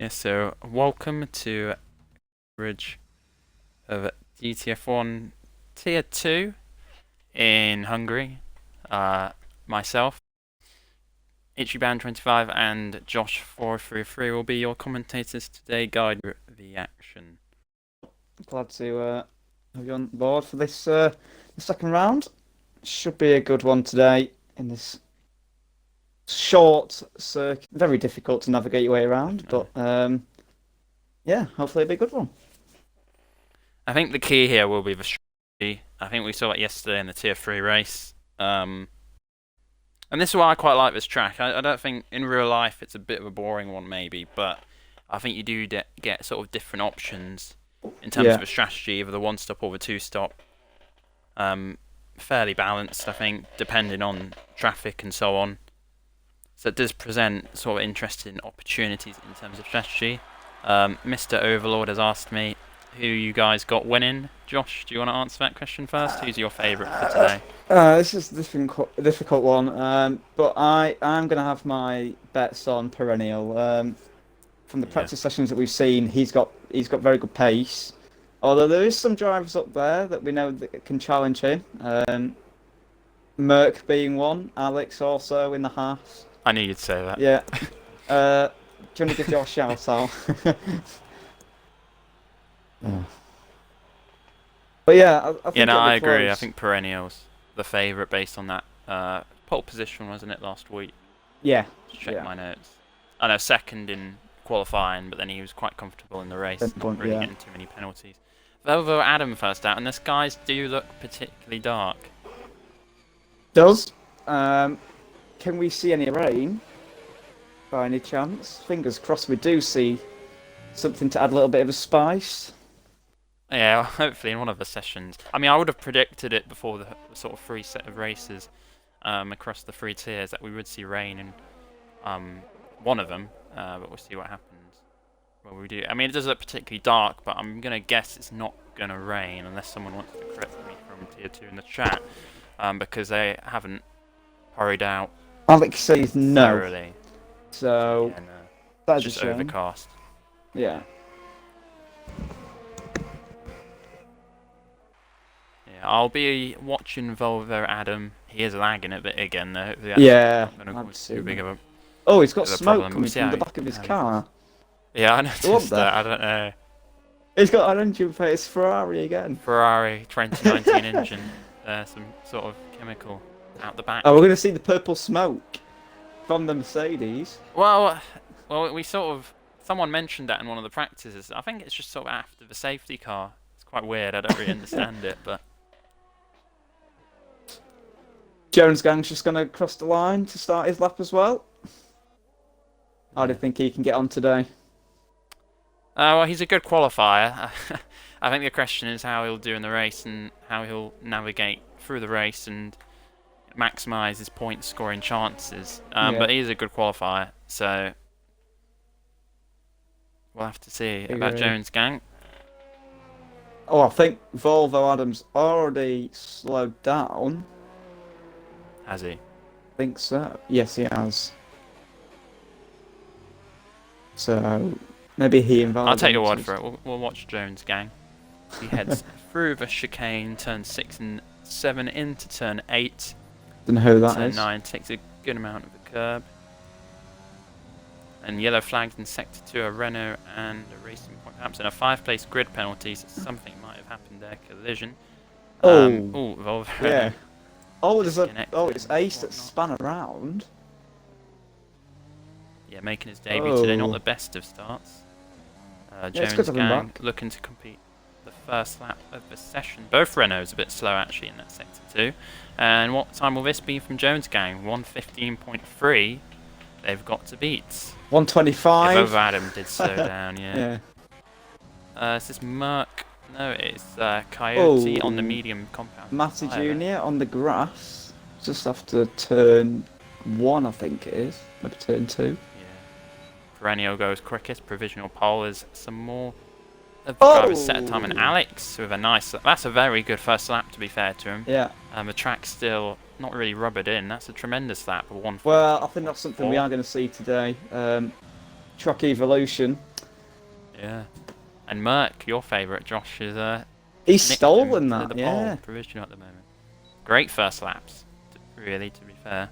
Yeah, so welcome to coverage of DTF1 Tier 2 in Hungary. Myself, Ichiban25 and Josh433 will be your commentators today, guide the action. Glad to have you on board for this the second round. Should be a good one today in this short circuit. Very difficult to navigate your way around, but yeah, hopefully it'll be a good one. I think the key here will be the strategy. I think we saw it yesterday in the Tier 3 race. And this is why I quite like this track. I don't think in real life it's a bit of a boring one maybe, but I think you do get sort of different options in terms of a strategy, either the one stop or the two stop. Fairly balanced, I think, depending on traffic and so on. So it does present sort of interesting opportunities in terms of strategy. Mr. Overlord has asked me who you guys got winning. Josh, do you want to answer that question first? Who's your favourite for today? This is a difficult one, but I'm gonna have my bets on Perennial. From the practice sessions that we've seen, he's got very good pace. Although there is some drivers up there that we know that can challenge him. Merck being one, Alex also in the halves. I knew you'd say that. Yeah. Do you want to give your shout out? Yeah. But yeah, I think I it'll be agree. I close. think Perennial's the favourite based on that pole position, wasn't it, last week? Yeah. Just check my notes. I know second in qualifying, but then he was quite comfortable in the race, not really getting too many penalties. Volvo Adam first out, and the skies do look particularly dark. Does. Can we see any rain by any chance? Fingers crossed we do see something to add a little bit of a spice. Yeah, hopefully in one of the sessions. I mean, I would have predicted it before the sort of free set of races across the three tiers that we would see rain in one of them, but we'll see what happens. Well, we do. I mean, it does look particularly dark, but I'm gonna guess it's not gonna rain unless someone wants to correct me from tier 2 in the chat, because they haven't hurried out. Alex says no. Thoroughly. So yeah, no. that's just overcast. Yeah. Yeah, I'll be watching Volvo Adam. He is lagging a bit again though. Yeah. Too big of a Oh, he's got bit of a smoke problem. coming from the back of his car. Yeah, I noticed that. I don't know. He's got an engine for his Ferrari again. Ferrari 2019 engine. Some sort of chemical out the back. Oh, we're going to see the purple smoke from the Mercedes. Well, we sort of... Someone mentioned that in one of the practices. I think it's just sort of after the safety car. It's quite weird. I don't really understand it, but... Jones Gang's just going to cross the line to start his lap as well. How do you think he can get on today? Well, he's a good qualifier. I think the question is how he'll do in the race and how he'll navigate through the race and maximise his point scoring chances. But he's a good qualifier, so we'll have to see about Jones Gang. Oh, I think Volvo Adams already slowed down. Has he? I think so. Yes, he has. So maybe he involved. I'll take your word for it. We'll watch Jones Gang. He heads through the chicane, turn 6 and 7 into turn 8. Don't know who that turn is. 9 takes a good amount of the curb. And yellow flags in sector 2 are Renault and a Racing Point perhaps. And a 5-place grid penalty, so something might have happened there. Collision. Volvo. Yeah. It's Ace that spun around. Yeah, making his debut today, not the best of starts. Jones Gang looking to compete the first lap of the session. Both Renaults a bit slow actually in that sector 2. And what time will this be from Jones Gang? 1:15.3. They've got to beat. 1:25. Yeah, both Adam did slow down, yeah. Is this Merck? No, it's Coyote on the medium compound. Matty Jr. on the grass, just after turn 1, I think it is. Maybe turn 2. Perennial goes quickest. Provisional pole is some more of the drivers set a time. And Alex with a nice... That's a very good first lap, to be fair to him. Yeah. The track's still not really rubbered in. That's a tremendous lap. Well, I think that's something we are going to see today. Track evolution. Yeah. And Merck, your favourite, Josh, is He's nicked him stolen to that, the yeah. pole provisional at the moment. Great first laps, really, to be fair.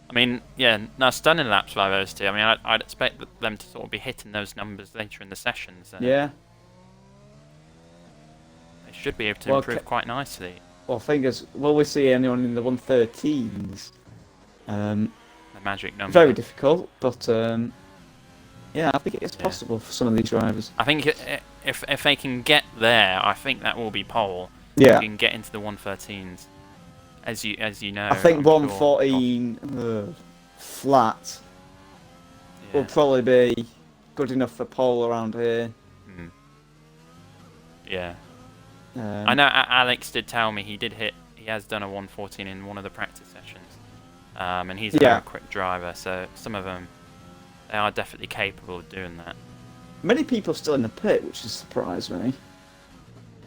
I mean, yeah, no, stunning laps by those two. I mean, I'd expect them to sort of be hitting those numbers later in the session. So Yeah. they should be able to Well, improve quite nicely. well, fingers. Will we see anyone in the 113s? The magic number. Very difficult, but yeah, I think it is possible for some of these drivers. I think if they can get there, I think that will be pole. Yeah. You can get into the 113s, as you know. I think I'm 114 flat will probably be good enough for pole around here. Yeah. I know Alex did tell me he has done a 114 in one of the practice sessions, and he's a very quick driver, so some of them, they are definitely capable of doing that. Many people still in the pit, which has surprised me.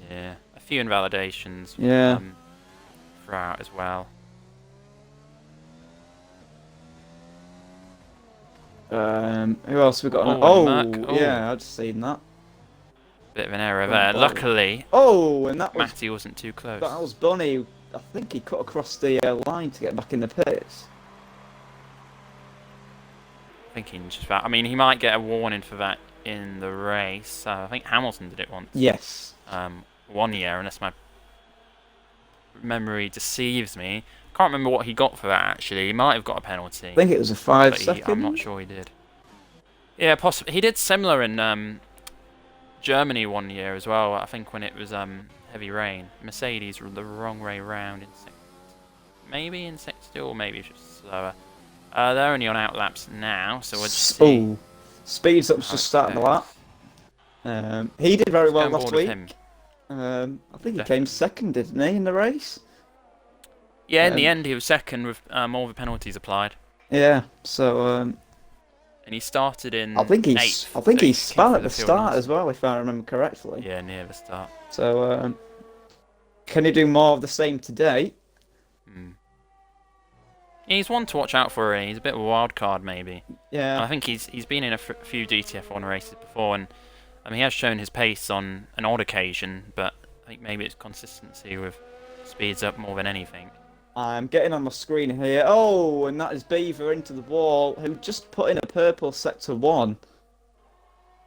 Yeah, a few invalidations. Yeah. Throughout as well. Who else have we got? Merck. Yeah, I'd seen that. Bit of an error there. Luckily, and that was Matty wasn't too close. That was Bunny. I think he cut across the line to get back in the pits. Thinking just about. I mean, he might get a warning for that in the race. I think Hamilton did it once. Yes. 1 year, unless my memory deceives me. Can't remember what he got for that actually. He might have got a penalty. I think it was a 5 second. I'm not sure he did. Yeah, possibly. He did similar in Germany 1 year as well. I think when it was heavy rain. Mercedes were the wrong way round in maybe in sector 2 or maybe just slower. They're only on out laps now, so we'll just see. Speeds up's just starting the lap. He did very well last week. I think he came second, didn't he, in the race? Yeah, in the end he was second with all the penalties applied. Yeah, so and he started in I think he spun at the start as well, if I remember correctly. Yeah, near the start. So can he do more of the same today? Yeah, he's one to watch out for. He's a bit of a wild card, maybe. Yeah. And I think he's been in a few DTF1 races before, and I mean he has shown his pace on an odd occasion, but I think maybe it's consistency with speeds up more than anything. I'm getting on my screen here. Oh, and that is Beaver into the wall, who just put in a purple sector 1.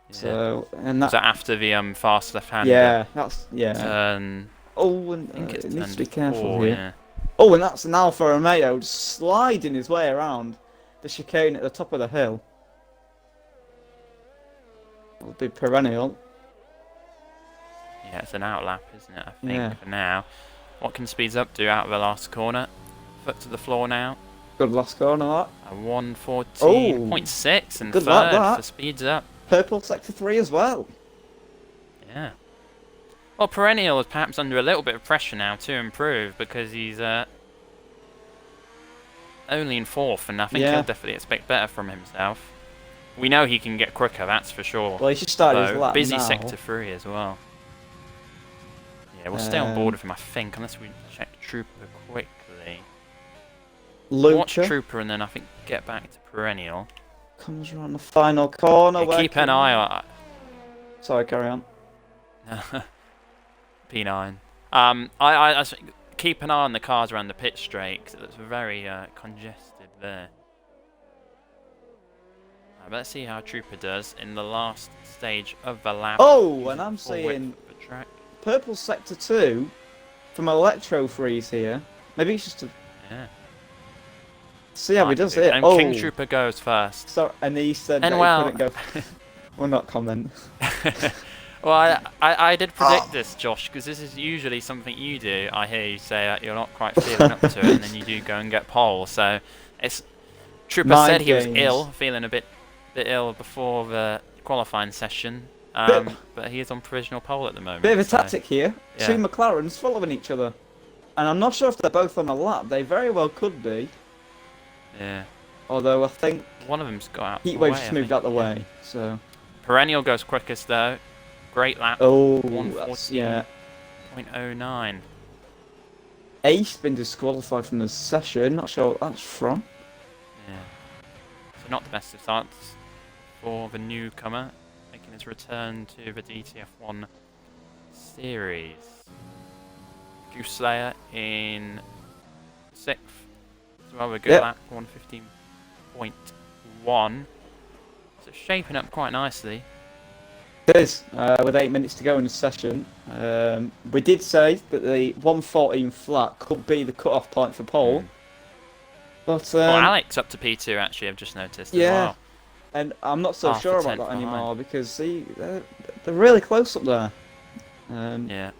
Yeah. So, and that after the fast left-hander. Yeah, that's turn. Oh, and I think it needs to be careful 4, here. Yeah. Oh, and that's an Alfa Romeo sliding his way around the chicane at the top of the hill. It'll be perennial. Yeah, it's an outlap, isn't it? I think for now. What can speeds up do out of the last corner? Foot to the floor now. Good last corner, that. A 114.6 and third for speeds up. Purple sector 3 as well. Yeah. Well, Perennial is perhaps under a little bit of pressure now to improve because he's only in 4th, and I think he'll definitely expect better from himself. We know he can get quicker, that's for sure. Well, he should start his lap busy now. sector 3 as well. Yeah, we'll stay on board with him, I think, unless we check Trooper quickly. Watch Trooper and then I think get back to Perennial. Comes around the final corner. Yeah, keep an eye on. Sorry, carry on. P9. I keep an eye on the cars around the pit straight because it looks very congested there. Let's see how Trooper does in the last stage of the lap. Oh, and I'm seeing purple sector 2 from Electro Freeze here. Maybe it's just a... Yeah. See how he does it. And King Trooper goes first. So, and he said that he couldn't go... We'll not comment. Well, I did predict this, Josh, because this is usually something you do. I hear you say that you're not quite feeling up to it, and then you do go and get pole. So, it's Trooper said he was ill, feeling a bit ill before the qualifying session, but he is on provisional pole at the moment. Bit of a tactic here. Yeah. 2 McLarens following each other, and I'm not sure if they're both on a lap. They very well could be. Yeah. Although I think one of them's got out. Heatwave's just moved out the way, so. Perennial goes quickest though. Great lap. Oh, 114.09. Ace been disqualified from the session. Not sure what that's from. Yeah. So not the best of starts for the newcomer, making his return to the DTF1 series. Goose Slayer in 6th. It's rather a good lap, 1:15.1. So it's shaping up quite nicely. It is, with 8 minutes to go in the session. We did say that the 1:14 flat could be the cut-off point for pole. But, well, Alex up to P2 actually, I've just noticed as well. And I'm not so Half sure a about tenth that anymore behind. because, see, they're really close up there. Yeah.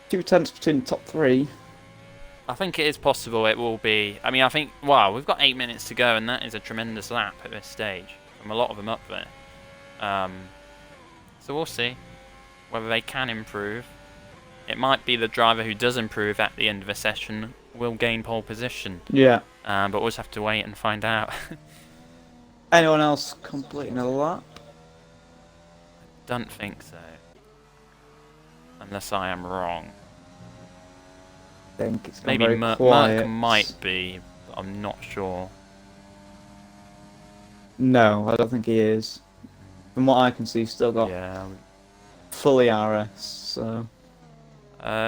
2 tenths between the top 3. I think it is possible it will be. I mean, I think, wow, we've got 8 minutes to go, and that is a tremendous lap at this stage from a lot of them up there. So we'll see whether they can improve. It might be the driver who does improve at the end of the session will gain pole position. Yeah. But we'll just have to wait and find out. Anyone else completing a lap? Don't think so. Unless I am wrong. I think it's gone Maybe very Merck quiet. might be, but I'm not sure. No, I don't think he is. From what I can see, he's still got fully RS. So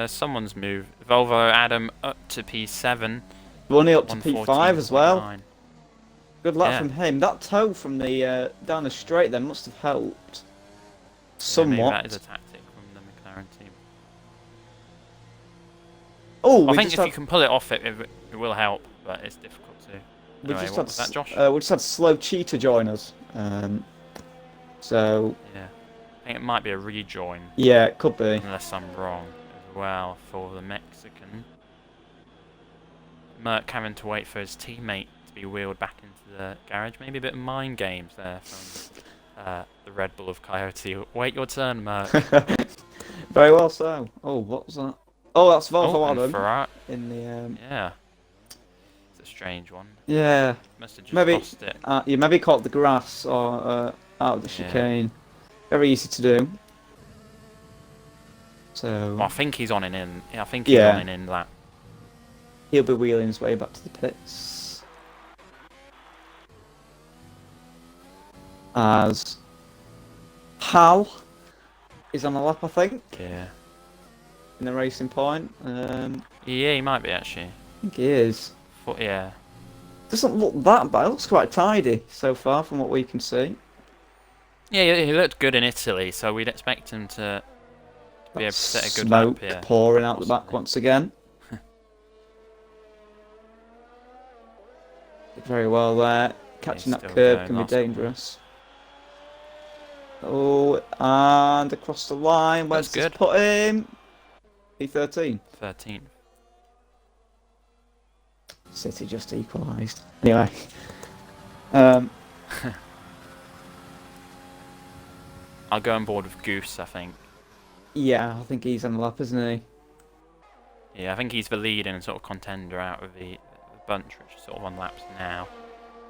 Someone's moved. Volvo Adam up to P7. we're only up to P5 as well. 114.9. Good luck from him. That toe from the down the straight then must have helped somewhat. Maybe that is a tactic from the McLaren team. Oh, I think if you can pull it off, it will help, but it's difficult to. We Anyway, just what had was that, Josh? we just had Slow Cheetah join us. So Yeah, I think it might be a rejoin, yeah, it could be. unless I'm wrong as well for the Mexican. Merck having to wait for his teammate to be wheeled back into the garage. Maybe a bit of mind games there from the Red Bull of Coyote. Wait your turn, Merck. Very well so. Oh, what was that? Oh, that's Volvo and Adam Ferrari. in the Yeah. It's a strange one. yeah. Must have just Maybe lost it. you maybe caught the grass or out of the chicane. Very easy to do. So Well, I think he's on an in. Yeah, I think he's on an in lap. he'll be wheeling his way back to the pits. As Hal is on a lap, I think, Yeah. in the racing point. Yeah, he might be actually. I think he is. Yeah. Doesn't look that bad. It looks quite tidy so far from what we can see. Yeah, he looked good in Italy, so we'd expect him to be able to set a good Smoke lap here. pouring out the back Possibly. once again. Did very well there. Catching that still curb going can be last couple. dangerous. Oh, and across the line. Where's That's this good. put him? P13. 13th. City just equalised. Anyway. Um, I'll go on board with Goose, I think. yeah, I think he's on the lap, isn't he? Yeah, I think he's the leading sort of contender out of the bunch, which is sort of on laps now.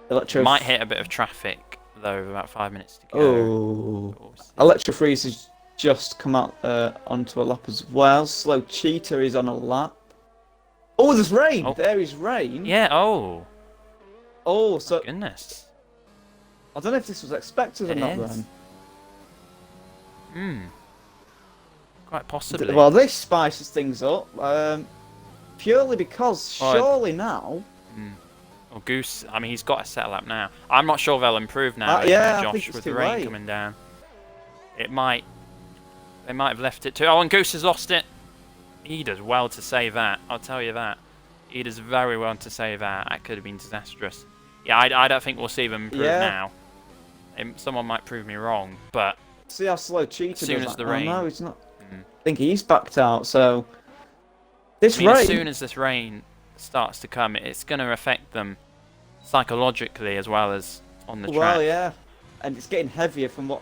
Electro Might hit a bit of traffic, though, with about 5 minutes to go. Oh. But we'll see. Electro Freeze has just come out onto a lap as well. Slow Cheetah is on a lap. Oh, there's rain! Oh. There is rain. Yeah, oh. Oh, so Goodness. I don't know if this was expected or It not is. then. Quite possibly. Well, this spices things up. Purely because Well, surely now. Well, Goose, I mean, he's got a set lap now. I'm not sure they'll improve now, yeah, I Josh, think it's with too the rain late. coming down. It might. They might have left it too. Oh, and Goose has lost it. He does well to save that. I'll tell you that. He does very well to save that. That could have been disastrous. Yeah, I don't think we'll see them improve now. Someone might prove me wrong, but See how slow Cheetah as soon does as that. the rain. Oh, no, he's not. I think he's backed out. So this I mean, rain. as soon as this rain starts to come, it's going to affect them psychologically as well as on the track. Well, yeah, and it's getting heavier from what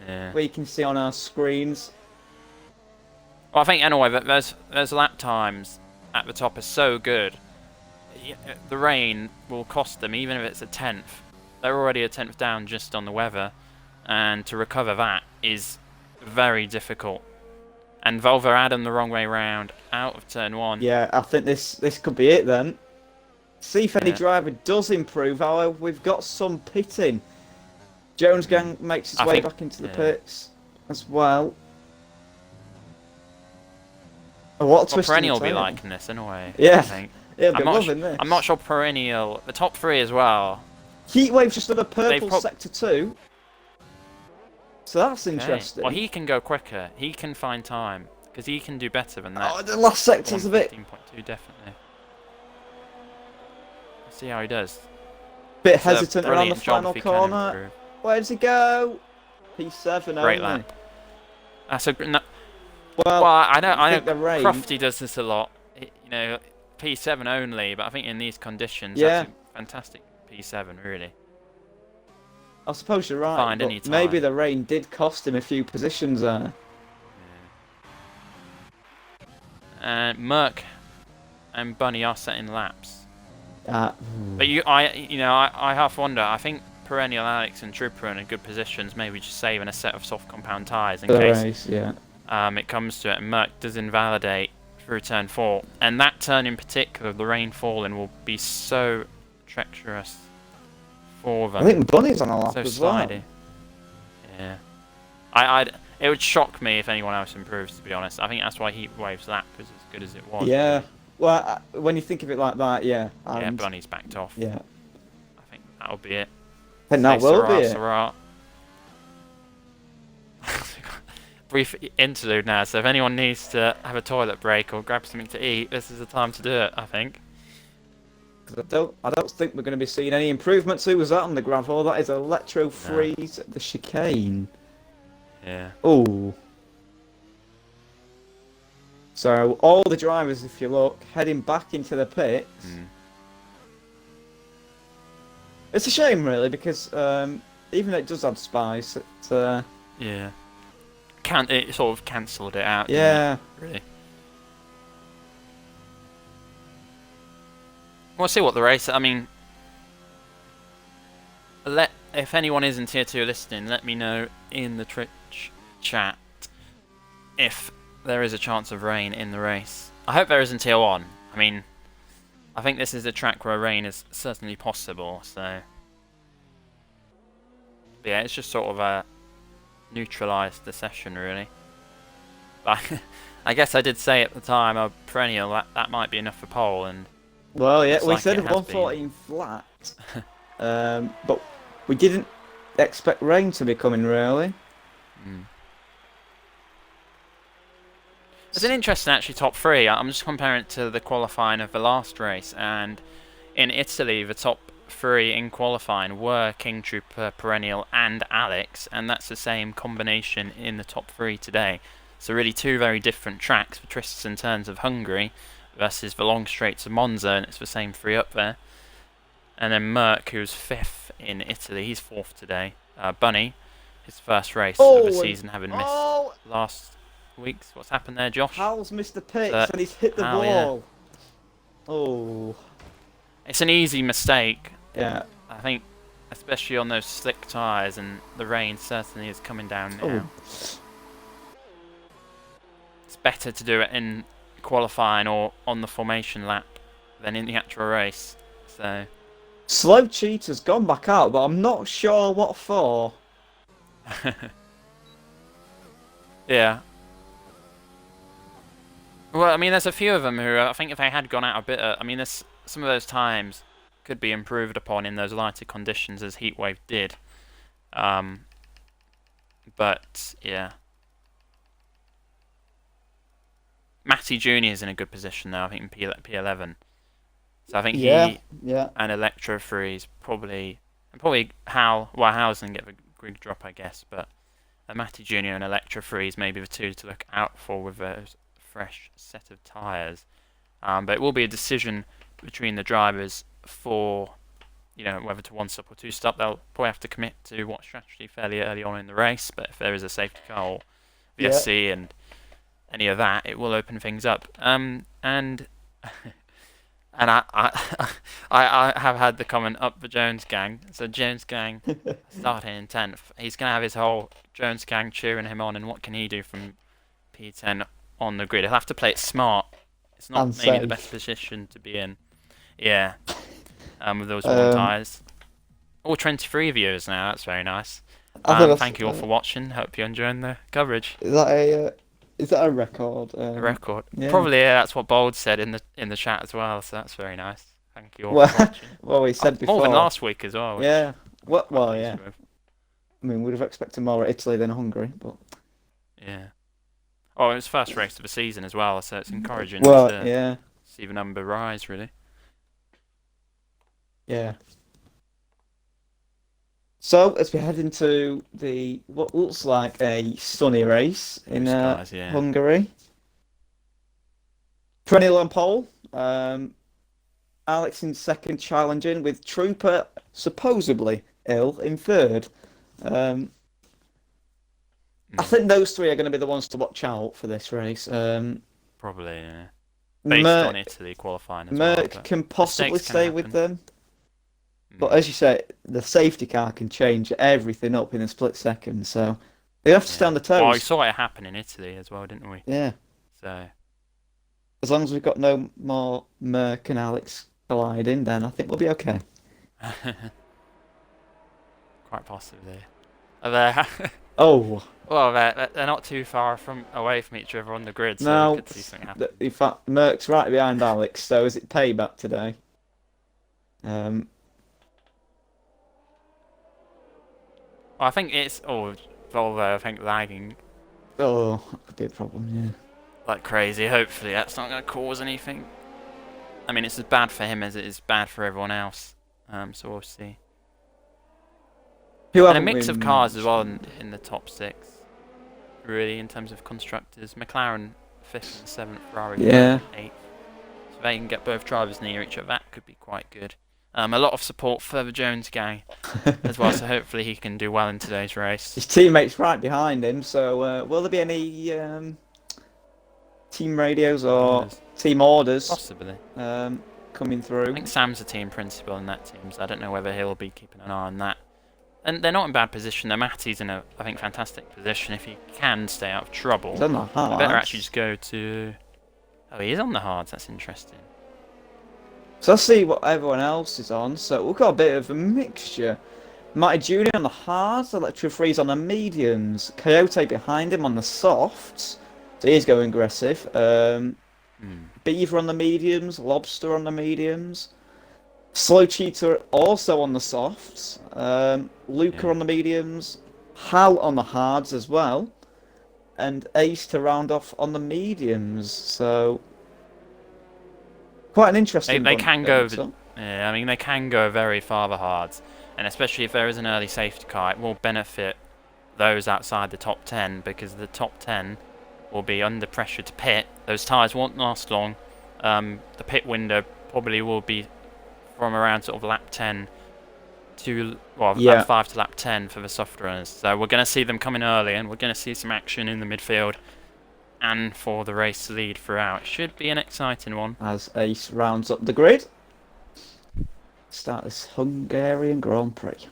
Yeah. we can see on our screens. Well, I think anyway that there's lap times at the top are so good. The rain will cost them, even if it's a tenth. They're already a tenth down just on the weather, and to recover that is very difficult. And Volvo Adam the wrong way round, out of turn 1. Yeah, I think this could be it then. See if any Yeah. driver does improve. However, we've got some pitting. Jones Gang makes his I way think- back into the yeah. pits as well. Oh, what a Well, twist in the Perennial will be tail. liking this anyway. Yeah. I think. He'll be I'm not, loving this. I'm not sure Perennial. The top three as well. Heatwave's just done a purple prob- sector 2. So that's Okay. interesting. Well, he can go quicker. He can find time because he can do better than that. Oh, the last sector's a bit 15.2 definitely. Let's see how he does. bit It's a hesitant around the brilliant job final if he can corner. improve. Where does he go? P7 Great only. lap. That's a no, Well, well, I know think the rain- Crofty does this a lot. You know, P7 only, but I think in these conditions, Yeah. that's a fantastic P7, really. I suppose you're right. Find But any time. maybe the rain did cost him a few positions there. And Merck and Bunny are setting laps. Uh, But I half wonder. I think Perennial, Alex, and Trooper are in good positions. Maybe just saving a set of soft compound tyres in the case race, yeah. it comes to it. And Merck does invalidate through turn 4, and that turn in particular, the rain falling, will be so treacherous for them. I think Bunny's on a lap So as well. slidey. Yeah. It would shock me if anyone else improves, to be honest. I think that's why Heatwave's lap was as good as it was. Yeah. Well, when you think of it like that, yeah. Yeah, And, Bunny's backed off. yeah. I think that'll be it. I think that Say will Sarah, be it. Sarah. Brief interlude now, so if anyone needs to have a toilet break or grab something to eat, this is the time to do it, I think. 'Cause I don't think we're going to be seeing any improvements. Who was that on the gravel? That is Electro Freeze at the chicane. Yeah. Oh. So all the drivers, if you look, heading back into the pits. Mm. It's a shame, really, because even though it does add spice, Yeah. It sort of cancelled it out. yeah. Didn't it, really. We'll see what the race. I mean, if anyone is in tier 2 listening, let me know in the Twitch chat if there is a chance of rain in the race. I hope there is in tier 1. I mean, I think this is a track where rain is certainly possible. So, but yeah, it's just sort of a neutralised the session, really. But I guess I did say at the time, a Perennial, that might be enough for pole, and Well, yeah, looks we like said it has 114 flat, but we didn't expect rain to be coming, really. It's an interesting, actually, top 3. I'm just comparing it to the qualifying of the last race, and in Italy, the top 3 in qualifying were King Trooper, Perennial, and Alex, and that's the same combination in the top 3 today. So really 2 very different tracks, the twists and turns of Hungary versus the long straights of Monza, and it's the same 3 up there. And then Merck, who's 5th in Italy, he's 4th today. Bunny, his first race of the season, having missed last week's. What's happened there, Josh? Hal's missed the pits and he's hit the Hal, ball. Yeah. Oh. It's an easy mistake. Yeah. I think, especially on those slick tyres, and the rain certainly is coming down now. It's better to do it in qualifying or on the formation lap than in the actual race. So Slow Cheetah's gone back out, but I'm not sure what for. yeah. Well, I mean, there's a few of them who I think if they had gone out a bit, I mean, there's some of those times could be improved upon in those lighter conditions as Heatwave did. But yeah, Matty Jr. is in a good position now. I think in P11. So I think he and Electro Freeze probably Hal. Well, Hal's gonna get the grid drop, I guess, but Matty Jr. and Electro Freeze may be the 2 to look out for with those fresh set of tyres. But it will be a decision between the drivers for, whether to 1-stop or 2-stop. They'll probably have to commit to what strategy fairly early on in the race. But if there is a safety car or VSC and any of that, it will open things up. And I have had the comment up the Jones Gang. So Jones Gang starting in 10th. He's going to have his whole Jones Gang cheering him on, and what can he do from P10 on the grid? He'll have to play it smart. It's not maybe the best position to be in. Yeah. With those warm tyres. All 23 viewers now. That's very nice. I think Thank you all for watching. Hope you're enjoying the coverage. is that a record? A record. Yeah. Probably, yeah, that's what Bold said in the chat as well. So that's very nice. Thank you all Well, for watching. well, we said More than before. last week as well. Which Yeah. I'm quite Well, pleased yeah. with. I mean, we'd have expected more at Italy than Hungary, but Yeah. Oh, it was first race of the season as well, so it's encouraging well, to yeah, see the number rise, really. yeah. So as we head into the what looks like a sunny race in Blue skies, yeah. Hungary, perennial on pole. Alex in second, challenging with Trooper supposedly ill in third. I think those three are going to be the ones to watch out for this race. Probably, yeah. Based on Italy qualifying as well. Merck can possibly mistakes can stay with happen. them. But as you say, the safety car can change everything up in a split second, so they have to stay on the toes. Well, we saw it happen in Italy as well, didn't we? Yeah. So As long as we've got no more Merck and Alex colliding, then I think we'll be okay. quite possibly. Are Oh. well, they're not too far away from each other on the grid, so No, we could see something happen. in fact, Merck's right behind Alex, so is it payback today? Well, I think it's Volvo. I think lagging Oh, that could be a problem, yeah. like crazy. Hopefully, that's not going to cause anything. I mean, it's as bad for him as it is bad for everyone else. So we'll see. And a mix of cars as well in the top six. Really, in terms of constructors, McLaren 5th and 7th, Ferrari 8th. So they can get both drivers near each other. That could be quite good. A lot of support for the Jones gang as well, so hopefully he can do well in today's race. His teammate's right behind him, so will there be any team radios or team orders possibly coming through? I think Sam's the team principal in that team, so I don't know whether he'll be keeping an eye on that. And they're not in bad position. Though Matty's in a, I think, fantastic position if he can stay out of trouble. He's on the hards. I better actually just go to. Oh, he is on the hards. That's interesting. So let's see what everyone else is on. So we've got a bit of a mixture. Matty Jr. on the hards, Electro Freeze on the mediums, Coyote behind him on the softs. So he's going aggressive. Beaver on the mediums, Lobster on the mediums. Slow Cheetah also on the softs. Luca on the mediums. Hal on the hards as well. And Ace to round off on the mediums. So quite an interesting. They can go. Yeah, I mean they can go very far the hards, and especially if there is an early safety car, it will benefit those outside the top 10 because the top 10 will be under pressure to pit. Those tyres won't last long. The pit window probably will be from around sort of lap 10 to lap 5 to lap 10 for the soft runners. So we're going to see them coming early, and we're going to see some action in the midfield and for the race lead throughout. It should be an exciting one. As Ace rounds up the grid. Start this Hungarian Grand Prix.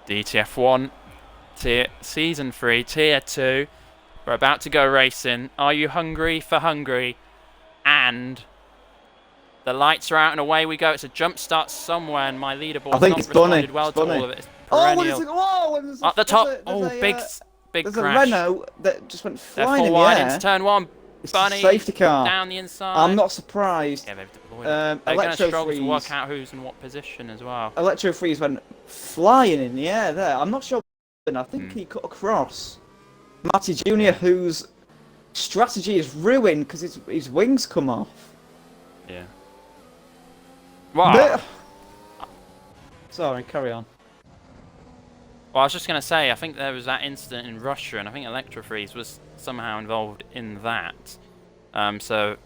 DTF1, Season 3, Tier 2. We're about to go racing. Are you hungry for Hungary? And the lights are out and away we go. It's a jump start somewhere, and my leaderboard's not responded well to all of it. It's perennial. At the top. Big there's crash. A Renault that just went flying in the wide air. into turn 1. It's Bunny a safety car. Down the inside. I'm not surprised. Yeah, they've deployed it. They're going to struggle to work out who's in what position as well. Electro Freeze went flying in the air there. I'm not sure. I think he cut across. Matty Jr., whose strategy is ruined because his wings come off. Yeah. Wow. Sorry, carry on. Well, I was just going to say, I think there was that incident in Russia, and I think Electrofreeze was somehow involved in that. So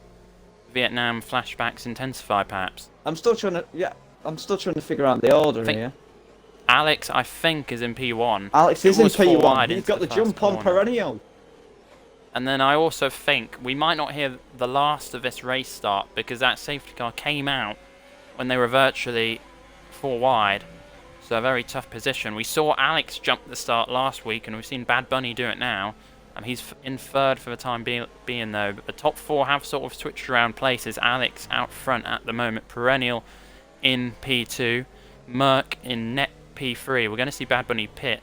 Vietnam flashbacks intensify, perhaps. I'm still trying to figure out the order here. Alex, I think, is in P1. Alex is in P1. He's got the jump on perennial. And then I also think we might not hear the last of this race start because that safety car came out when they were virtually 4 wide. So a very tough position. We saw Alex jump the start last week, and we've seen Bad Bunny do it now. He's in third for the time being though, but the top 4 have sort of switched around places. Alex out front at the moment, Perennial in P2, Merc in net P3. We're going to see Bad Bunny pit,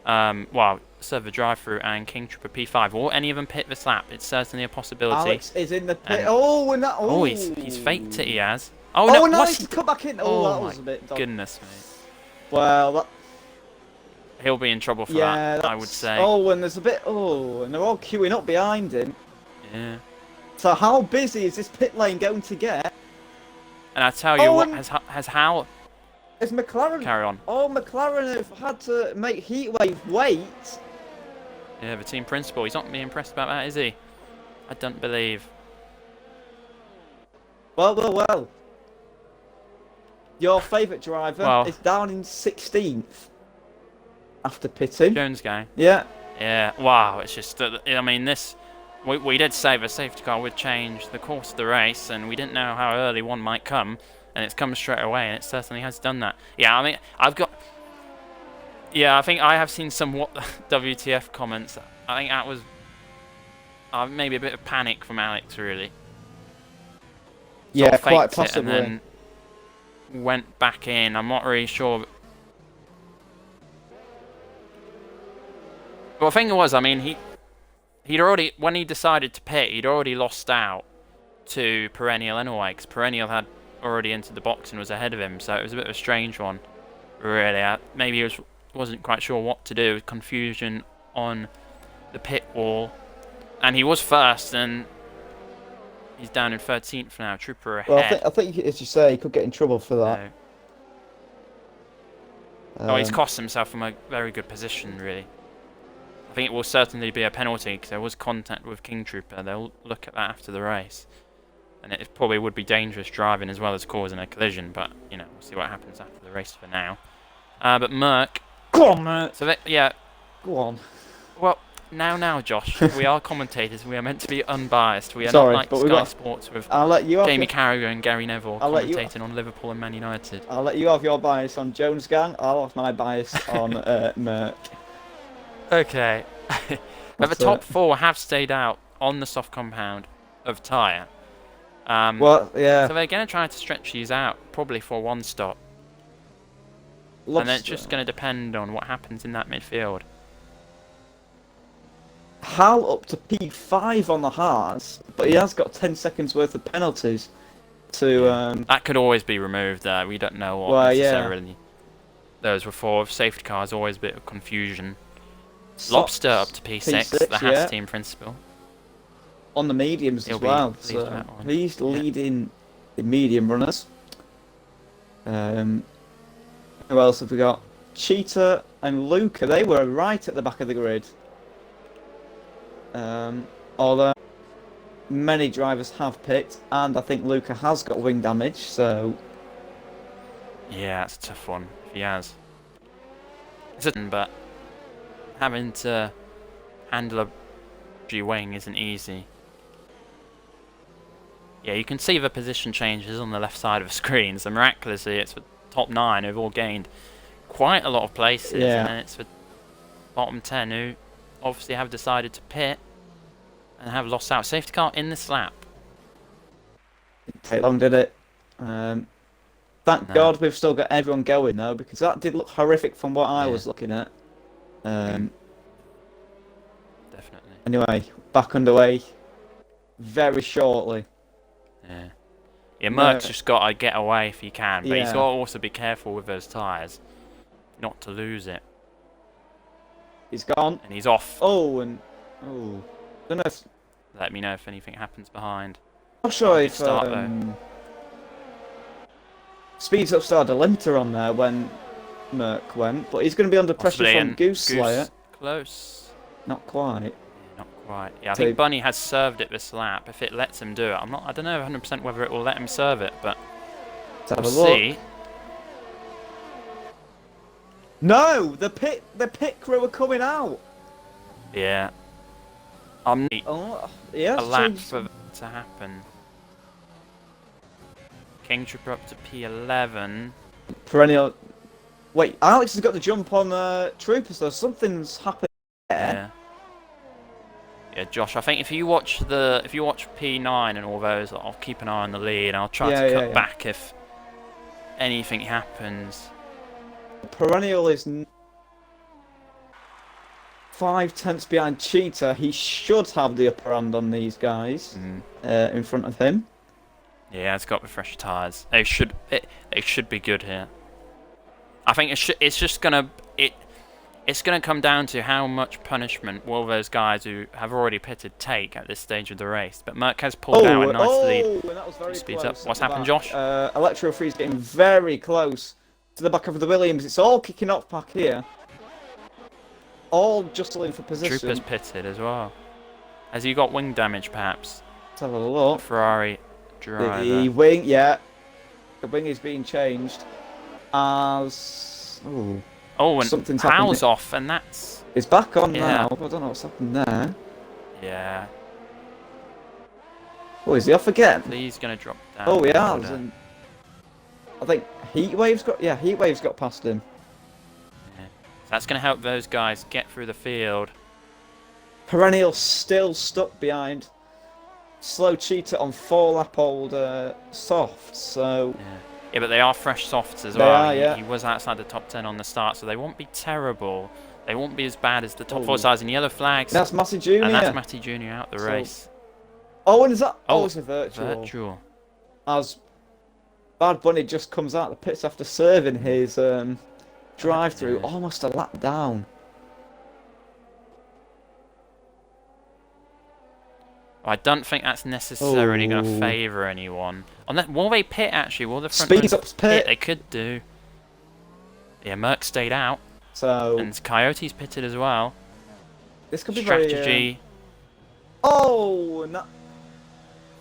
well, server drive-through, and King Trooper P5. Will any of them pit this lap? It's certainly a possibility. Alex is in the pit. And and that. oh, he's faked it. He has. Oh no! no, he's come back in. That was a bit. Goodness me. Well, he'll be in trouble for that. I would say. Oh, and there's a bit. Oh, and they're all queuing up behind him. Yeah. So how busy is this pit lane going to get? And I tell you what, has Hal. Is McLaren? Carry on. Oh, McLaren have had to make Heatwave wait. Yeah, the team principal. He's not being impressed about that, is he? I don't believe. Well. Your favourite driver is down in 16th after pitting. Jones gang. Yeah. Yeah. Wow. It's just. I mean, this. We did say the safety car would change the course of the race, and we didn't know how early one might come, and it's come straight away, and it certainly has done that. Yeah. I mean, I've got. Yeah, I think I have seen some WTF comments. I think that was maybe a bit of panic from Alex, really. Yeah, quite possibly. And then went back in. I'm not really sure. But the thing was, I mean, he'd already, when he decided to pit, he'd already lost out to Perennial anyway, because Perennial had already entered the box and was ahead of him, so it was a bit of a strange one, really. Maybe he wasn't quite sure what to do. Confusion on the pit wall, and he was first, and he's down in 13th now. Trooper ahead. Well, I think, as you say, he could get in trouble for that. No. He's cost himself from a very good position, really. I think it will certainly be a penalty because there was contact with King Trooper. They'll look at that after the race, and it probably would be dangerous driving as well as causing a collision. But you know, we'll see what happens after the race for now. But Merc. Go on, Merc. So yeah. Go on. Well, now, Josh. We are commentators. We are meant to be unbiased. We are not like Sky Sports with Jamie Carragher and Gary Neville commentating on Liverpool and Man United. I'll let you have your bias on Jones Gang. I'll have my bias on Merc. Okay. But the top 4 have stayed out on the soft compound of tyre. Well, yeah. So they're going to try to stretch these out, probably for one stop. And then it's just going to depend on what happens in that midfield. Hal up to P5 on the hards, but he has got 10 seconds worth of penalties to... That could always be removed. We don't know what necessarily. Those were for. Safety cars, always a bit of confusion. Lobster up to P6, the Haas team principal. On the mediums as well. So he's leading the medium runners. Who else have we got? Cheetah and Luca, they were right at the back of the grid. Although many drivers have picked, and I think Luca has got wing damage, so... Yeah, it's a tough one if he has. But having to handle a G-wing isn't easy. Yeah, you can see the position changes on the left side of the screen, so miraculously it's the top 9 who've all gained quite a lot of places, and then it's the bottom 10 who obviously have decided to pit and have lost out. Safety car in this lap. Didn't take long, did it? Thank God we've still got everyone going though, because that did look horrific from what I was looking at. Definitely. Anyway, back underway very shortly. Yeah, Merck's just got to get away if he can, but he's got to also be careful with those tyres, not to lose it. He's gone. And he's off. Don't know if... Let me know if anything happens behind. I'm not sure if speeds up started a limiter on there when Merc went, but he's going to be under pressure from Goose Slayer. Close. Not quite. Not quite. Yeah, I think Bunny has served it this lap. If it lets him do it, I don't know 100% whether it will let him serve it, but we'll see. No, the pit crew are coming out. Yeah. A lap for that to happen. King Trooper up to P11. Perennial. Wait, Alex has got the jump on Troopers though. Something's happened there. Yeah, Josh, I think if you watch P9 and all those, I'll keep an eye on the lead. I'll try to cut back if anything happens. Perennial is 5 tenths behind Cheetah. He should have the upper hand on these guys in front of him. Yeah, it's got the fresh tyres. They should be good here. I think it's gonna come down to how much punishment will those guys who have already pitted take at this stage of the race. But Merck has pulled out a nice lead. And that was very Speeds close up. What's happened, Josh? Electro Free's getting very close to the back of the Williams. It's all kicking off back here. All jostling for position. Trooper's pitted as well. Has he got wing damage, perhaps? Let's have a look. The Ferrari driver. The wing, yeah. The wing is being changed as... Ooh. Oh, and Something's Powell's happened. off, and that's... It's back on now. I don't know what's happened there. Yeah. Oh, is he off again? He's going to drop down. Oh, he has. And I think Heatwave's got past him. Yeah. So that's going to help those guys get through the field. Perennial still stuck behind Slow Cheetah on 4-lap old softs, so... Yeah, but they are fresh softs as well. He was outside the top 10 on the start, so they won't be terrible. They won't be as bad as the top 4 sides in yellow flags. That's Matty Jr. And that's Matty Jr. out the race. Oh, and is that... Oh, it's a virtual. Virtual. As Bad Bunny just comes out the pits after serving his drive-through, almost a lap down. I don't think that's necessarily going to favour anyone. Will they pit, actually? Will the front Speed up's pit? They could do. Yeah, Merck stayed out. So... And Coyote's pitted as well. This could be strategy. Oh! And that...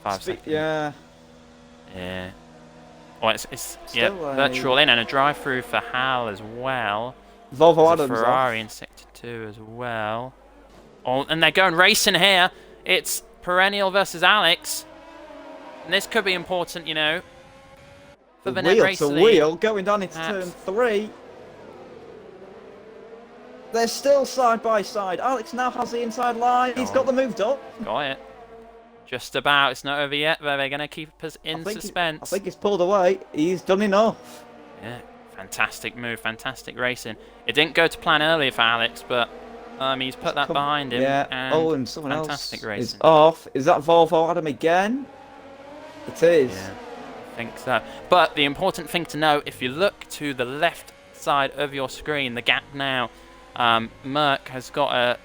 5 seconds. Yeah. Yeah. Oh, it's virtual in and a drive-through for Hal as well. Volvo Adams Ferrari in sector 2 as well. Oh, and they're going racing here. It's Perennial versus Alex. And this could be important, you know, for the net race lead. Wheel going down into turn 3. They're still side by side. Alex now has the inside line. He's got the move done. Got it. Just about. It's not over yet, but they're going to keep us in suspense. I think he's pulled away. He's done enough. Yeah, fantastic move, fantastic racing. It didn't go to plan earlier for Alex, but he's put that behind him. Yeah. And and someone fantastic else racing. is off. Is that Volvo Adam again? It is. Yeah, I think so. But the important thing to know, if you look to the left side of your screen, the gap now, Merck has got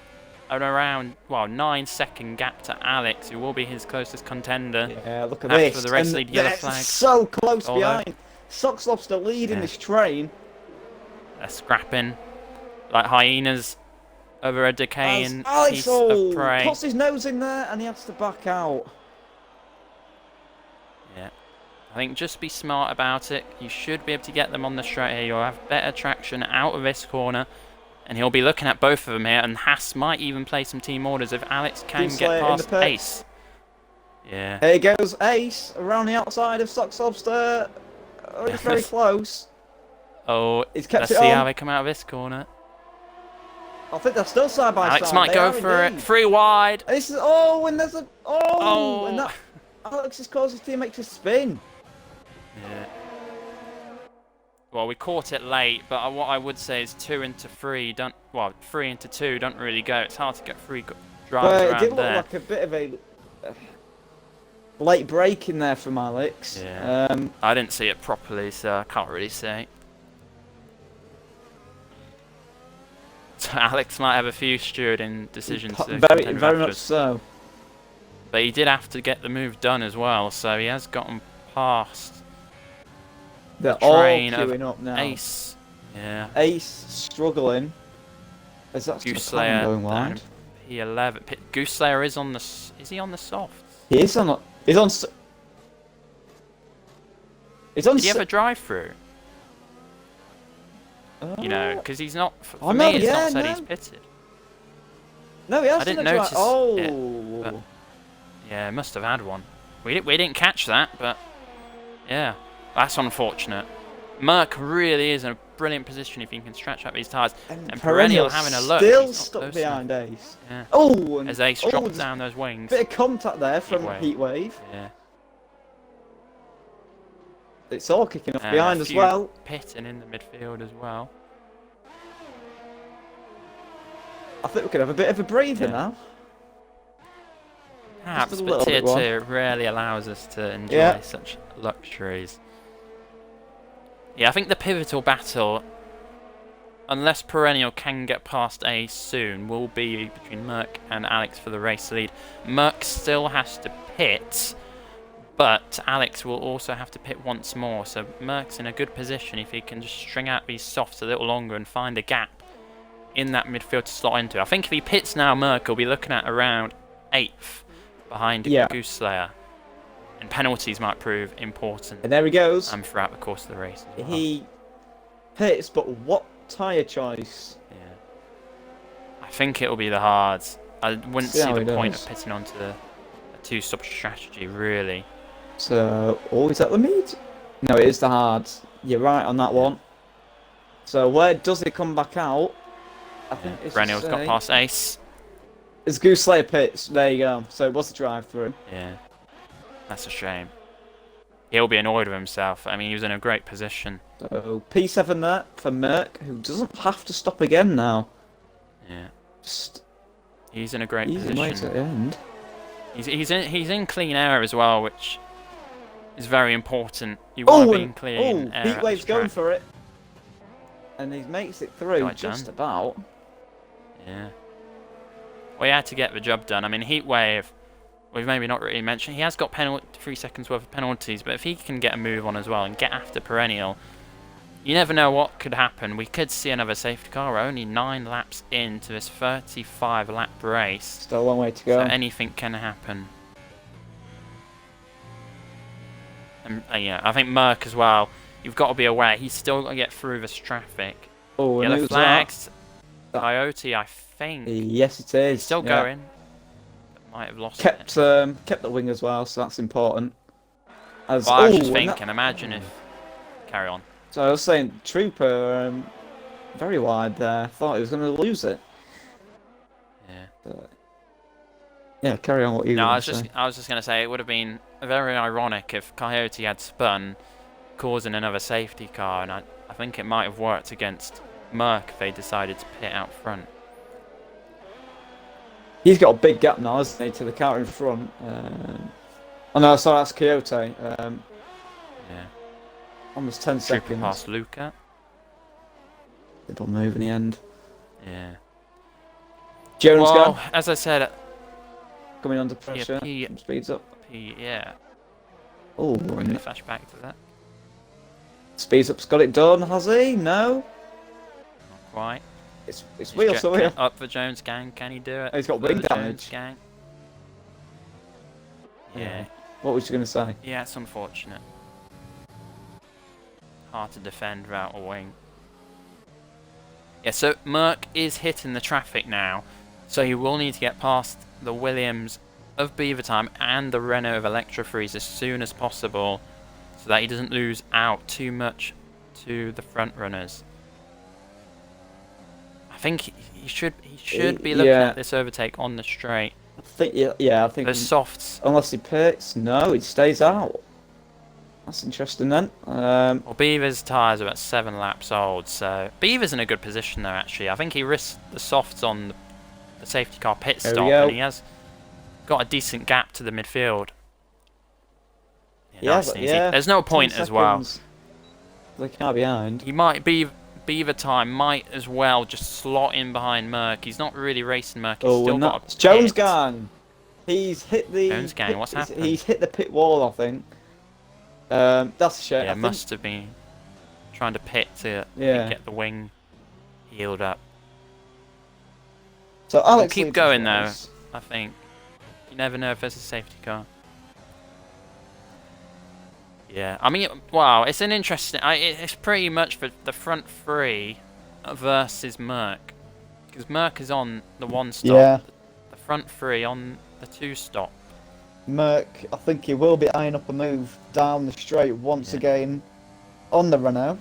an around 9-second gap to Alex, who will be his closest contender. Yeah, look at this. For the race lead, yellow flag. So close behind. Sox Lobster leading this train. They're scrapping like hyenas over a decaying Alex piece of prey. Puts his nose in there and he has to back out. Yeah, I think just be smart about it. You should be able to get them on the straight here. You'll have better traction out of this corner. And he'll be looking at both of them here, and Haas might even play some team orders if Alex can get past Ace. Yeah. Here goes Ace around the outside of Sox Lobster. Oh, he's very close. Oh, he's kept let's see how they come out of this corner. I think they're still side by side. Alex might go for it. 3 wide. This is, and there's a and that Alex has caused his teammate to spin. Yeah. Well, we caught it late, but what I would say is 2 into 3 3 into 2 don't really go. It's hard to get 3 drives around there. It did look like a bit of a late break in there from Alex. Yeah. I didn't see it properly, so I can't really say. So Alex might have a few stewarding decisions. Very much so. But he did have to get the move done as well, so he has gotten past. They're all queuing up now. Ace. Yeah. Ace struggling. Is that Goose Slayer going wide? P11. Goose Slayer is on the. Is he on the soft? He is on. He's on. He's on. Did he have a drive-through? You know, because he's not. For me, it's not said he's pitted. No, he hasn't. I didn't notice it. But yeah, must have had one. We didn't catch that, but yeah. That's unfortunate. Merck really is in a brilliant position if he can stretch out these tyres. And Perennial having a look. still He's not stuck close behind enough. Ace. Yeah. Oh, and As Ace drops there's down those wings. bit of contact there from Heatwave. Yeah. It's all kicking off behind as well. Pitting in the midfield as well. I think we could have a bit of a breather now. Perhaps, but Tier 2 really allows us to enjoy such luxuries. Yeah, I think the pivotal battle, unless Perennial can get past Ace soon, will be between Merc and Alex for the race lead. Merc still has to pit, but Alex will also have to pit once more, so Merc's in a good position if he can just string out these softs a little longer and find a gap in that midfield to slot into. I think if he pits now, Merc will be looking at around 8th behind Goose Slayer. And penalties might prove important. And there he goes. Throughout the course of the race as well. He pits, but what tyre choice? Yeah. I think it'll be the hards. I wouldn't see the point of pitting onto a 2-stop strategy, really. So, is that the mid? No, it is the hards. You're right on that one. So, where does he come back out? I think it's Perennial's got past Ace. It's Goose Slayer pits. There you go. So, it was the drive-through. Yeah. That's a shame. He'll be annoyed with himself. I mean, he was in a great position. So, P7 there for Merc, who doesn't have to stop again now. Yeah. He's in a great position. Right at the end. He's in clean air as well, which is very important. You want to be in clean air. Heatwave's going for it. And he makes it through just about. Yeah. Well, he had to get the job done. I mean, Heatwave, we've maybe not really mentioned, he has got 3 seconds worth of penalties, but if he can get a move on as well and get after Perennial, you never know what could happen. We could see another safety car. We're only 9 laps into this 35-lap race. Still a long way to go. So anything can happen. And yeah, I think Merc as well, you've got to be aware, he's still got to get through this traffic. Oh, yellow flags. Coyote, I think. Yes, it is. He's still going. Might have lost kept the wing as well, so that's important. I was just thinking, imagine if... Carry on. So I was saying, Trooper, very wide there. Thought he was going to lose it. Yeah. Yeah, carry on what you were I was just going to say, it would have been very ironic if Coyote had spun, causing another safety car, and I think it might have worked against Merc if they decided to pit out front. He's got a big gap now, hasn't he, to the car in front. Oh no, sorry, that's Coyote. Yeah. Almost 10 seconds. Past Luca. Little move in the end. Yeah. Jones well, as I said, coming under pressure. Speeds up. Yeah. Oh, we're going to flash back to that. Speeds up's got it done, has he? No. Not quite. It's wheel to wheel. Up for Jones gang. Can he do it? Oh, he's got wing damage. Jones gang. Yeah. What was you going to say? Yeah, it's unfortunate. Hard to defend without a wing. Yeah, so Merc is hitting the traffic now, so he will need to get past the Williams of Beaver Time and the Renault of Electro Freeze as soon as possible, so that he doesn't lose out too much to the front runners. I think he should be looking at this overtake on the straight. I think I think the softs. Unless he pits, no, he stays out. That's interesting then. Well, Beaver's tyres are about 7 laps old, so Beaver's in a good position though. Actually, I think he risked the softs on the safety car pit stop, and he has got a decent gap to the midfield. Yeah, nice and easy. There's no point as well. The car behind. He might be. Beaver Time might as well just slot in behind Merc. He's not really racing Merc. He's still got a pit. Jones gang. He's hit the. Jones gang. What's happened? He's hit the pit wall, I think. That's a shame. Yeah, must have been trying to pit to get the wing healed up. So Alex, keep going though. I think you never know if there's a safety car. Yeah, I mean, wow, it's an interesting. It's pretty much for the front 3 versus Merc, because Merc is on the 1 stop. Yeah. The front 3 on the 2 stop. Merc, I think he will be eyeing up a move down the straight once again on the Renault.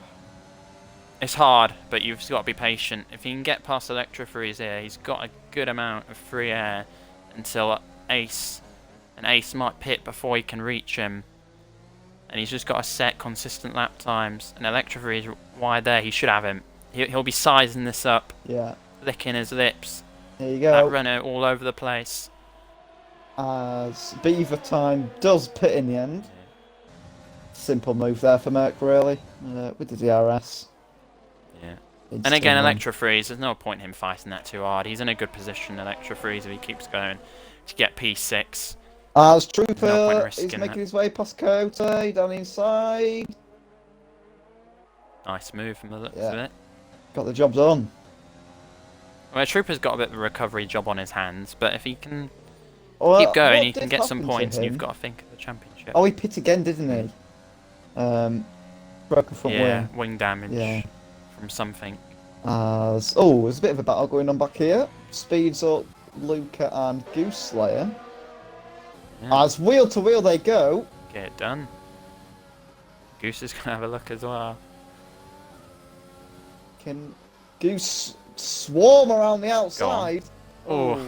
It's hard, but you've got to be patient. If he can get past Electro Freeze here, he's got a good amount of free air until Ace. And Ace might pit before he can reach him. And he's just got to set consistent lap times. And Electro Freeze wide there, he should have him. He'll be sizing this up. Yeah. Licking his lips. There you go. That Renault all over the place. As Beaver Time does pit in the end. Simple move there for Merc, really, with the DRS. Yeah. And again, Electro Freeze, there's no point in him fighting that too hard. He's in a good position, Electro Freeze, if he keeps going to get P6. As Trooper No is making his way past Cote down the inside. Nice move from the looks of it. Got the job done. Well, Trooper's got a bit of a recovery job on his hands, but if he can keep going, he can get some points, and you've got to think of the championship. Oh, he pit again, didn't he? Broke a front wing damage from something. There's a bit of a battle going on back here. Speeds up Luca and Goose Slayer. Yeah. As wheel to wheel they go. Get it done. Goose is going to have a look as well. Can Goose swarm around the outside? Oh.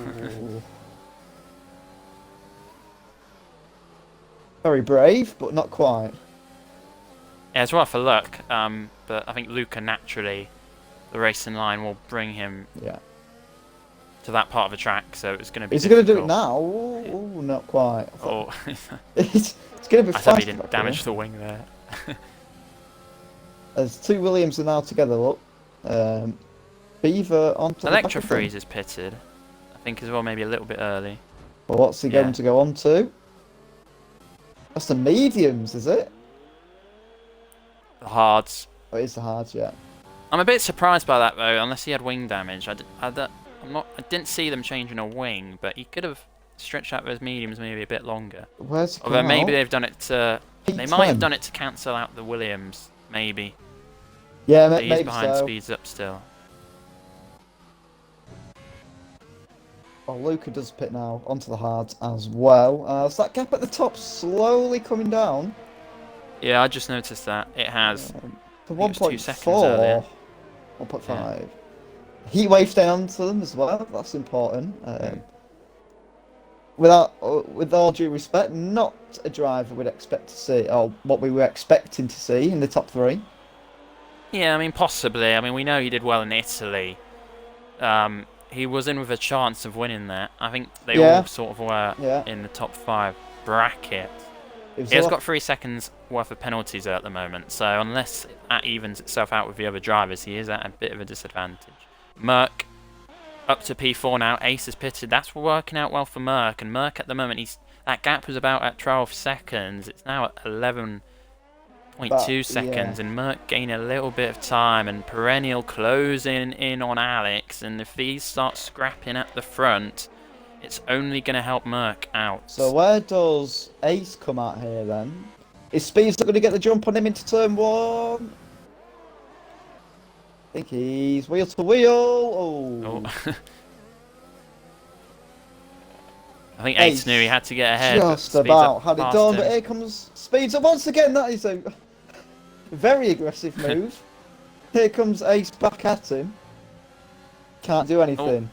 Very brave, but not quite. Yeah, it's worth a look, but I think Luca naturally, the racing line will bring him to that part of the track, so it's going to be. Is he going to do it now? Ooh, not quite. It's going to be fast. I hope he didn't damage the wing there. As two Williams are now together, look. Beaver onto Electro Freeze is pitted, I think as well, maybe a little bit early. Well, what's he going to go on to? That's the mediums, is it? The hards. Oh, it is the hards, yeah. I'm a bit surprised by that though, unless he had wing damage. I didn't see them changing a wing, but he could have stretched out those mediums maybe a bit longer. Where's he Although come maybe out? they've done it to. They might have done it to cancel out the Williams, maybe. Yeah, but maybe he's behind, so. speeds up still. Oh, Luca does pit now onto the hards as well. As that gap at the top slowly coming down. Yeah, I just noticed that it has. To 1.4. 1.5. Yeah. Heat wave down to them as well. That's important. With all due respect, not a driver we'd expect to see, or what we were expecting to see in the top three. Yeah, I mean, possibly. I mean, we know he did well in Italy. He was in with a chance of winning that. I think they all sort of were in the top 5 bracket. He's got 3 seconds worth of penalties at the moment, so unless that evens itself out with the other drivers, he is at a bit of a disadvantage. Merc up to P4 now. Ace is pitted. That's working out well for Merc, and Merc at the moment, that gap was about at 12 seconds. It's now at 11.2 seconds, and Merc gain a little bit of time, and Perennial closing in on Alex, and if these start scrapping at the front, it's only going to help Merc out. So where does Ace come out here then? Is Speed's not going to get the jump on him into turn 1? I think he's wheel to wheel. Oh. I think Ace knew he had to get ahead. Just about had it done, but here comes Speeds. Once again, that is a very aggressive move. Here comes Ace back at him. Can't do anything.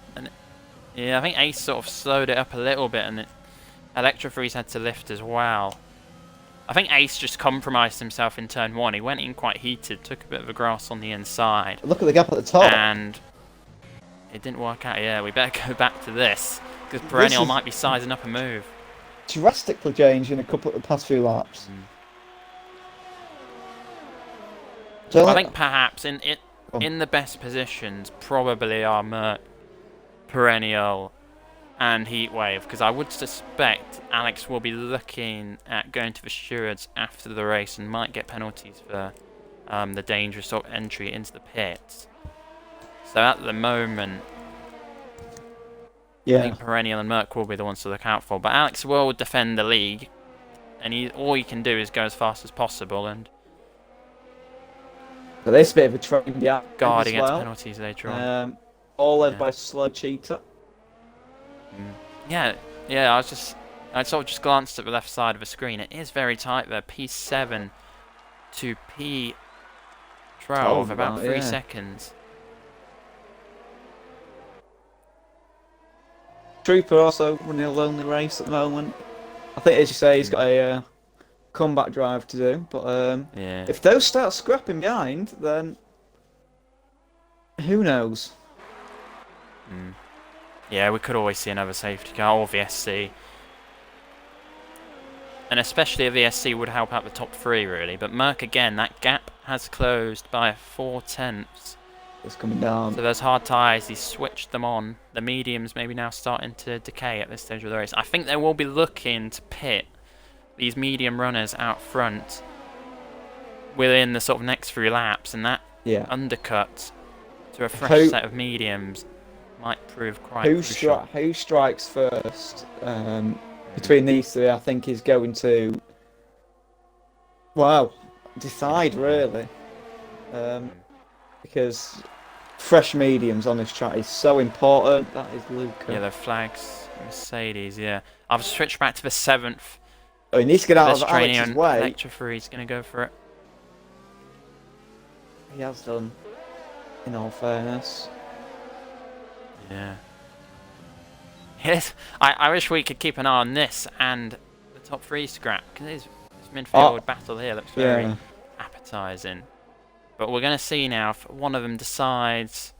Yeah, I think Ace sort of slowed it up a little bit, and Electro Freeze had to lift as well. I think Ace just compromised himself in turn 1. He went in quite heated, took a bit of a grass on the inside. Look at the gap at the top. And it didn't work out. Yeah, we better go back to this, because Perennial might be sizing up a move. Drastically changed in a couple of the past few laps. So I think perhaps in the best positions probably are Merc, Perennial, and Heatwave, because I would suspect Alex will be looking at going to the stewards after the race and might get penalties for the dangerous sort of entry into the pits. So at the moment, I think Perennial and Merc will be the ones to look out for. But Alex will defend the league, and all he can do is go as fast as possible and but this bit of a train behind guard against penalties later on. All led by Slow Cheetah. Yeah, I sort of just glanced at the left side of the screen. It is very tight there. P7 to P12 12, about wow, 3 yeah. seconds. Trooper also running a lonely race at the moment. I think, as you say, he's got a comeback drive to do. But Yeah. if those start scrapping behind, then who knows? Yeah, we could always see another safety car or VSC. And especially a VSC would help out the top 3, really. But Merc, again, that gap has closed by 4/10. It's coming down. So those hard tyres, he's switched them on. The mediums maybe now starting to decay at this stage of the race. I think they will be looking to pit these medium runners out front within the sort of next 3 laps. And that undercut to a fresh set of mediums might prove quite crucial. Who strikes first between these 3, I think, is going to, decide, really. Because fresh mediums on this track is so important. That is Luca. Yeah, the flags, Mercedes, yeah. I've switched back to the 7th. Oh, he needs to get out of Alex's way. Electrofree's going to go for it. He has done, in all fairness. Yeah. Yes, I wish we could keep an eye on this and the top 3 scrap, because this midfield battle here looks very appetising. But we're going to see now if one of them decides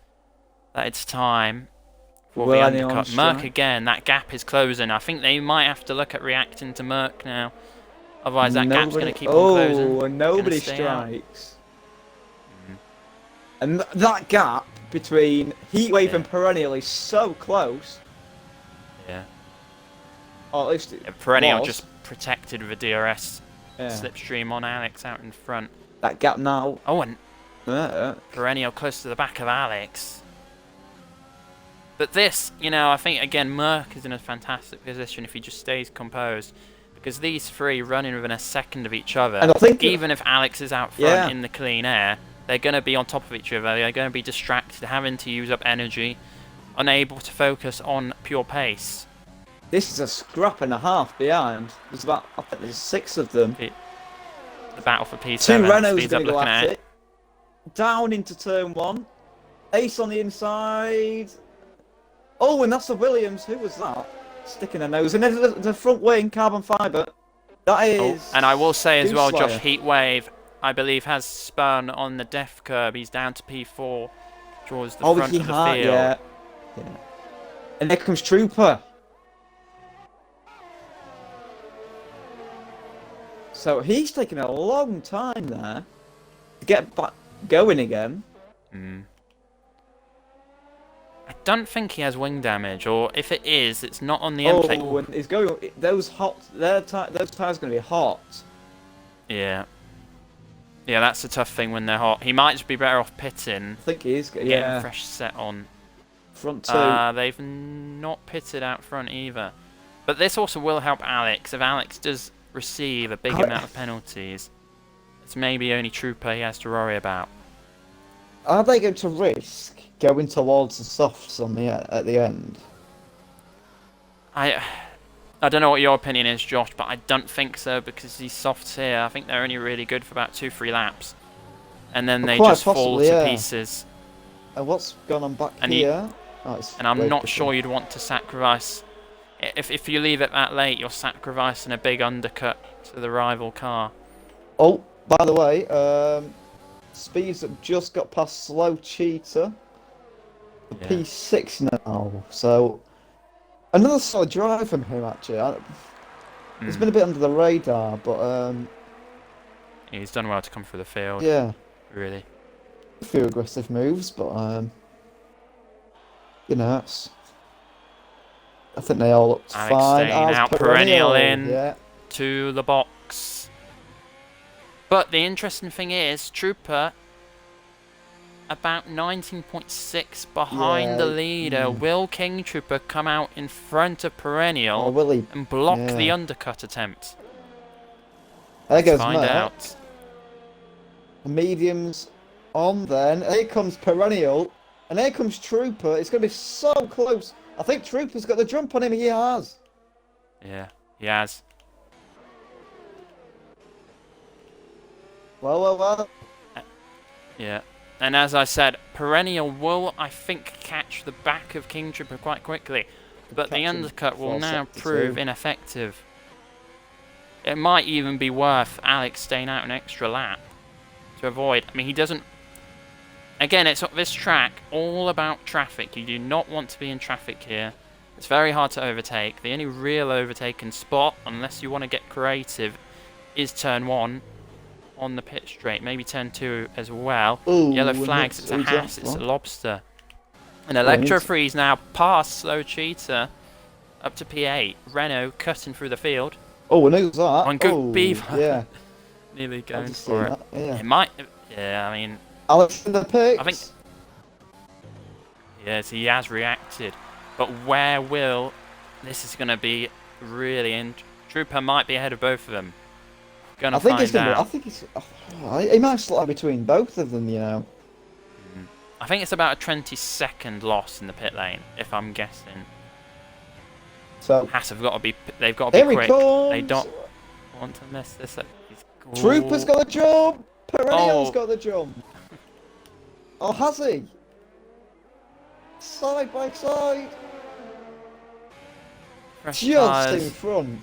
that it's time for the undercut. Merc again, that gap is closing. I think they might have to look at reacting to Merc now. Otherwise that gap's going to keep on closing. Oh, and nobody strikes. And that gap between Heatwave and Perennial is so close. Yeah. Or at least Perennial just protected with a DRS slipstream on Alex out in front. That gap now. Oh, and Perennial close to the back of Alex. But this, I think, again, Merc is in a fantastic position if he just stays composed. Because these 3 running within a second of each other, and I think even if Alex is out front in the clean air, they're going to be on top of each other. They're going to be distracted, having to use up energy, unable to focus on pure pace. This is a scrap and a half behind. There's about, I think there's 6 of them. The battle for P7. 2 Renaults going to go at it. Down into turn 1. Ace on the inside. Oh, and that's the Williams. Who was that? Sticking their nose. And then the front wing, carbon fibre. That is... Oh, and I will say as well, Josh, Heatwave, I believe, has spun on the def curb. He's down to P4. Draws the front of the field. Yeah. And there comes Trooper. So he's taken a long time there to get back going again. I don't think he has wing damage, or if it is, it's not on the end plate. Oh, and he's going. Those tires are going to be hot. Yeah. Yeah, that's a tough thing when they're hot. He might just be better off pitting. I think he is. Getting a fresh set on. Front 2. They've not pitted out front either. But this also will help Alex. If Alex does receive a big amount of penalties, it's maybe only Trooper he has to worry about. Are they going to risk going towards the softs on at the end? I don't know what your opinion is, Josh, but I don't think so, because these softs here, I think they're only really good for about 2-3 laps. And then they just fall to pieces. And what's gone on back here? And I'm not sure you'd want to sacrifice... If you leave it that late, you're sacrificing a big undercut to the rival car. Oh, by the way, Speeds have just got past Slow Cheetah. P6 now, so another solid drive from him, actually. He's been a bit under the radar, but he's done well to come through the field. Yeah, really. A few aggressive moves, but I think they all looked fine. Out Perennial in to the box. But the interesting thing is, Trooper about 19.6 behind the leader. Will King Trooper come out in front of Perennial and block the undercut attempt? There goes find out. The mediums on then. Here comes Perennial. And here comes Trooper. It's going to be so close. I think Trooper's got the jump on him. He has. Yeah, he has. Well. Yeah. And as I said, Perennial will, I think, catch the back of King Trooper quite quickly. But the undercut will now prove ineffective. It might even be worth Alex staying out an extra lap to avoid. I mean, he doesn't. Again, it's this track all about traffic. You do not want to be in traffic here. It's very hard to overtake. The only real overtaken spot, unless you want to get creative, is turn 1 on the pit straight. Maybe turn 2 as well. Ooh, Yellow flags. It's a Haas. It's a Lobster. And Electro Freeze now past Slow Cheetah up to P8. Renault cutting through the field. Oh, and who's that? On good Beaver. Yeah. Nearly going for it. Yeah. It might. Yeah, I mean. Alex in the pits. I think. Yes, he has reacted. But where will. This is going to be really. Trooper might be ahead of both of them. Gonna find out. I think it's. He might slot between both of them, you know. I think it's about a 20-second loss in the pit lane, if I'm guessing. So Haas have got to be. They've got to be quick. They don't want to miss this. Trooper's got the jump. Perennial's got the jump. Oh, has he? Side by side. Just in front.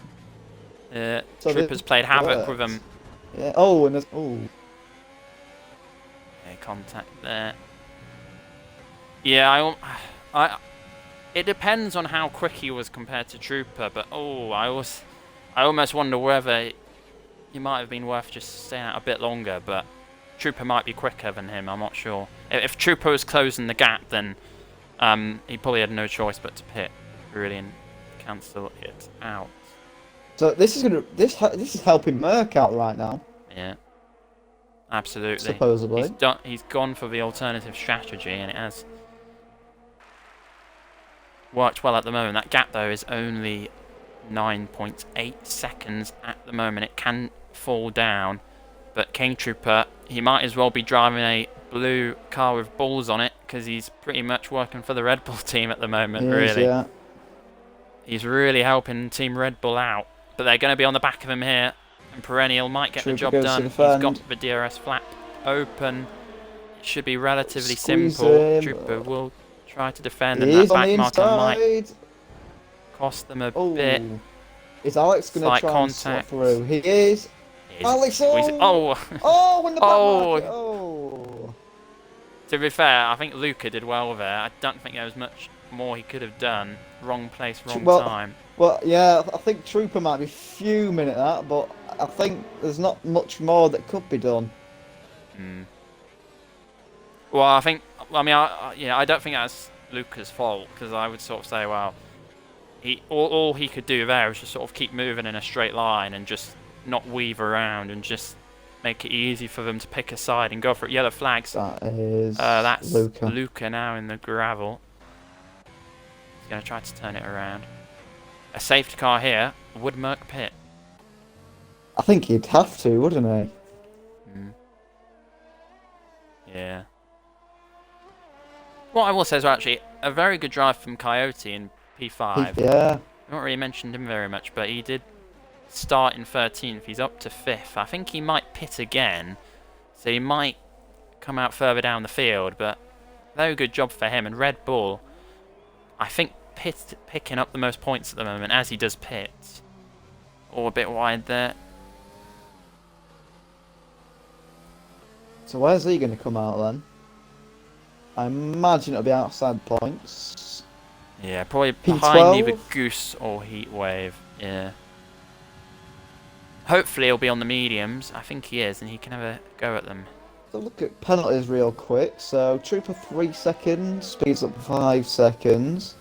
Yeah, so Trooper's played havoc with him. Yeah. Oh, and there's Okay, contact there. Yeah, it depends on how quick he was compared to Trooper, but I almost wonder whether he might have been worth just staying out a bit longer, but Trooper might be quicker than him, I'm not sure. If Trooper was closing the gap, then he probably had no choice but to pit, really, and cancel it out. So this is helping Merc out right now. Yeah, absolutely. Supposedly, he's gone for the alternative strategy, and it has worked well at the moment. That gap though is only 9.8 seconds at the moment. It can fall down, but King Trooper, he might as well be driving a blue car with balls on it, because he's pretty much working for the Red Bull team at the moment. Really, yeah. He's really helping Team Red Bull out. But they're going to be on the back of him here, and Perennial might get the job done. He's got the DRS flap open. It should be relatively simple. Trooper will try to defend, and that back marker might cost them a bit. Is Alex going to try and slot through? He is. Alex, in the back marker. Oh. To be fair, I think Luca did well there. I don't think there was much more he could have done. Wrong place, wrong time. Well, yeah, I think Trooper might be fuming at that, but I think there's not much more that could be done. Well, I don't think that's Luca's fault, because I would sort of say, well, all he could do there was just sort of keep moving in a straight line and just not weave around and just make it easy for them to pick a side and go for it. Yellow flags. That's Luca now in the gravel. He's going to try to turn it around. A safety car here. Would Merc pit? I think he'd have to, wouldn't he? Yeah. What I will say is actually a very good drive from Coyote in P5. Yeah. I haven't really mentioned him very much, but he did start in 13th. He's up to 5th. I think he might pit again, so he might come out further down the field, but very good job for him. And Red Bull, I think, picking up the most points at the moment as he does pit. Or a bit wide there. So where's he going to come out then? I imagine it'll be outside points. Yeah, probably P12? behind either Goose or Heatwave. Yeah. Hopefully he'll be on the mediums. I think he is, and he can have a go at them. So look at penalties real quick. So Trooper 3 seconds, speeds up 5 seconds.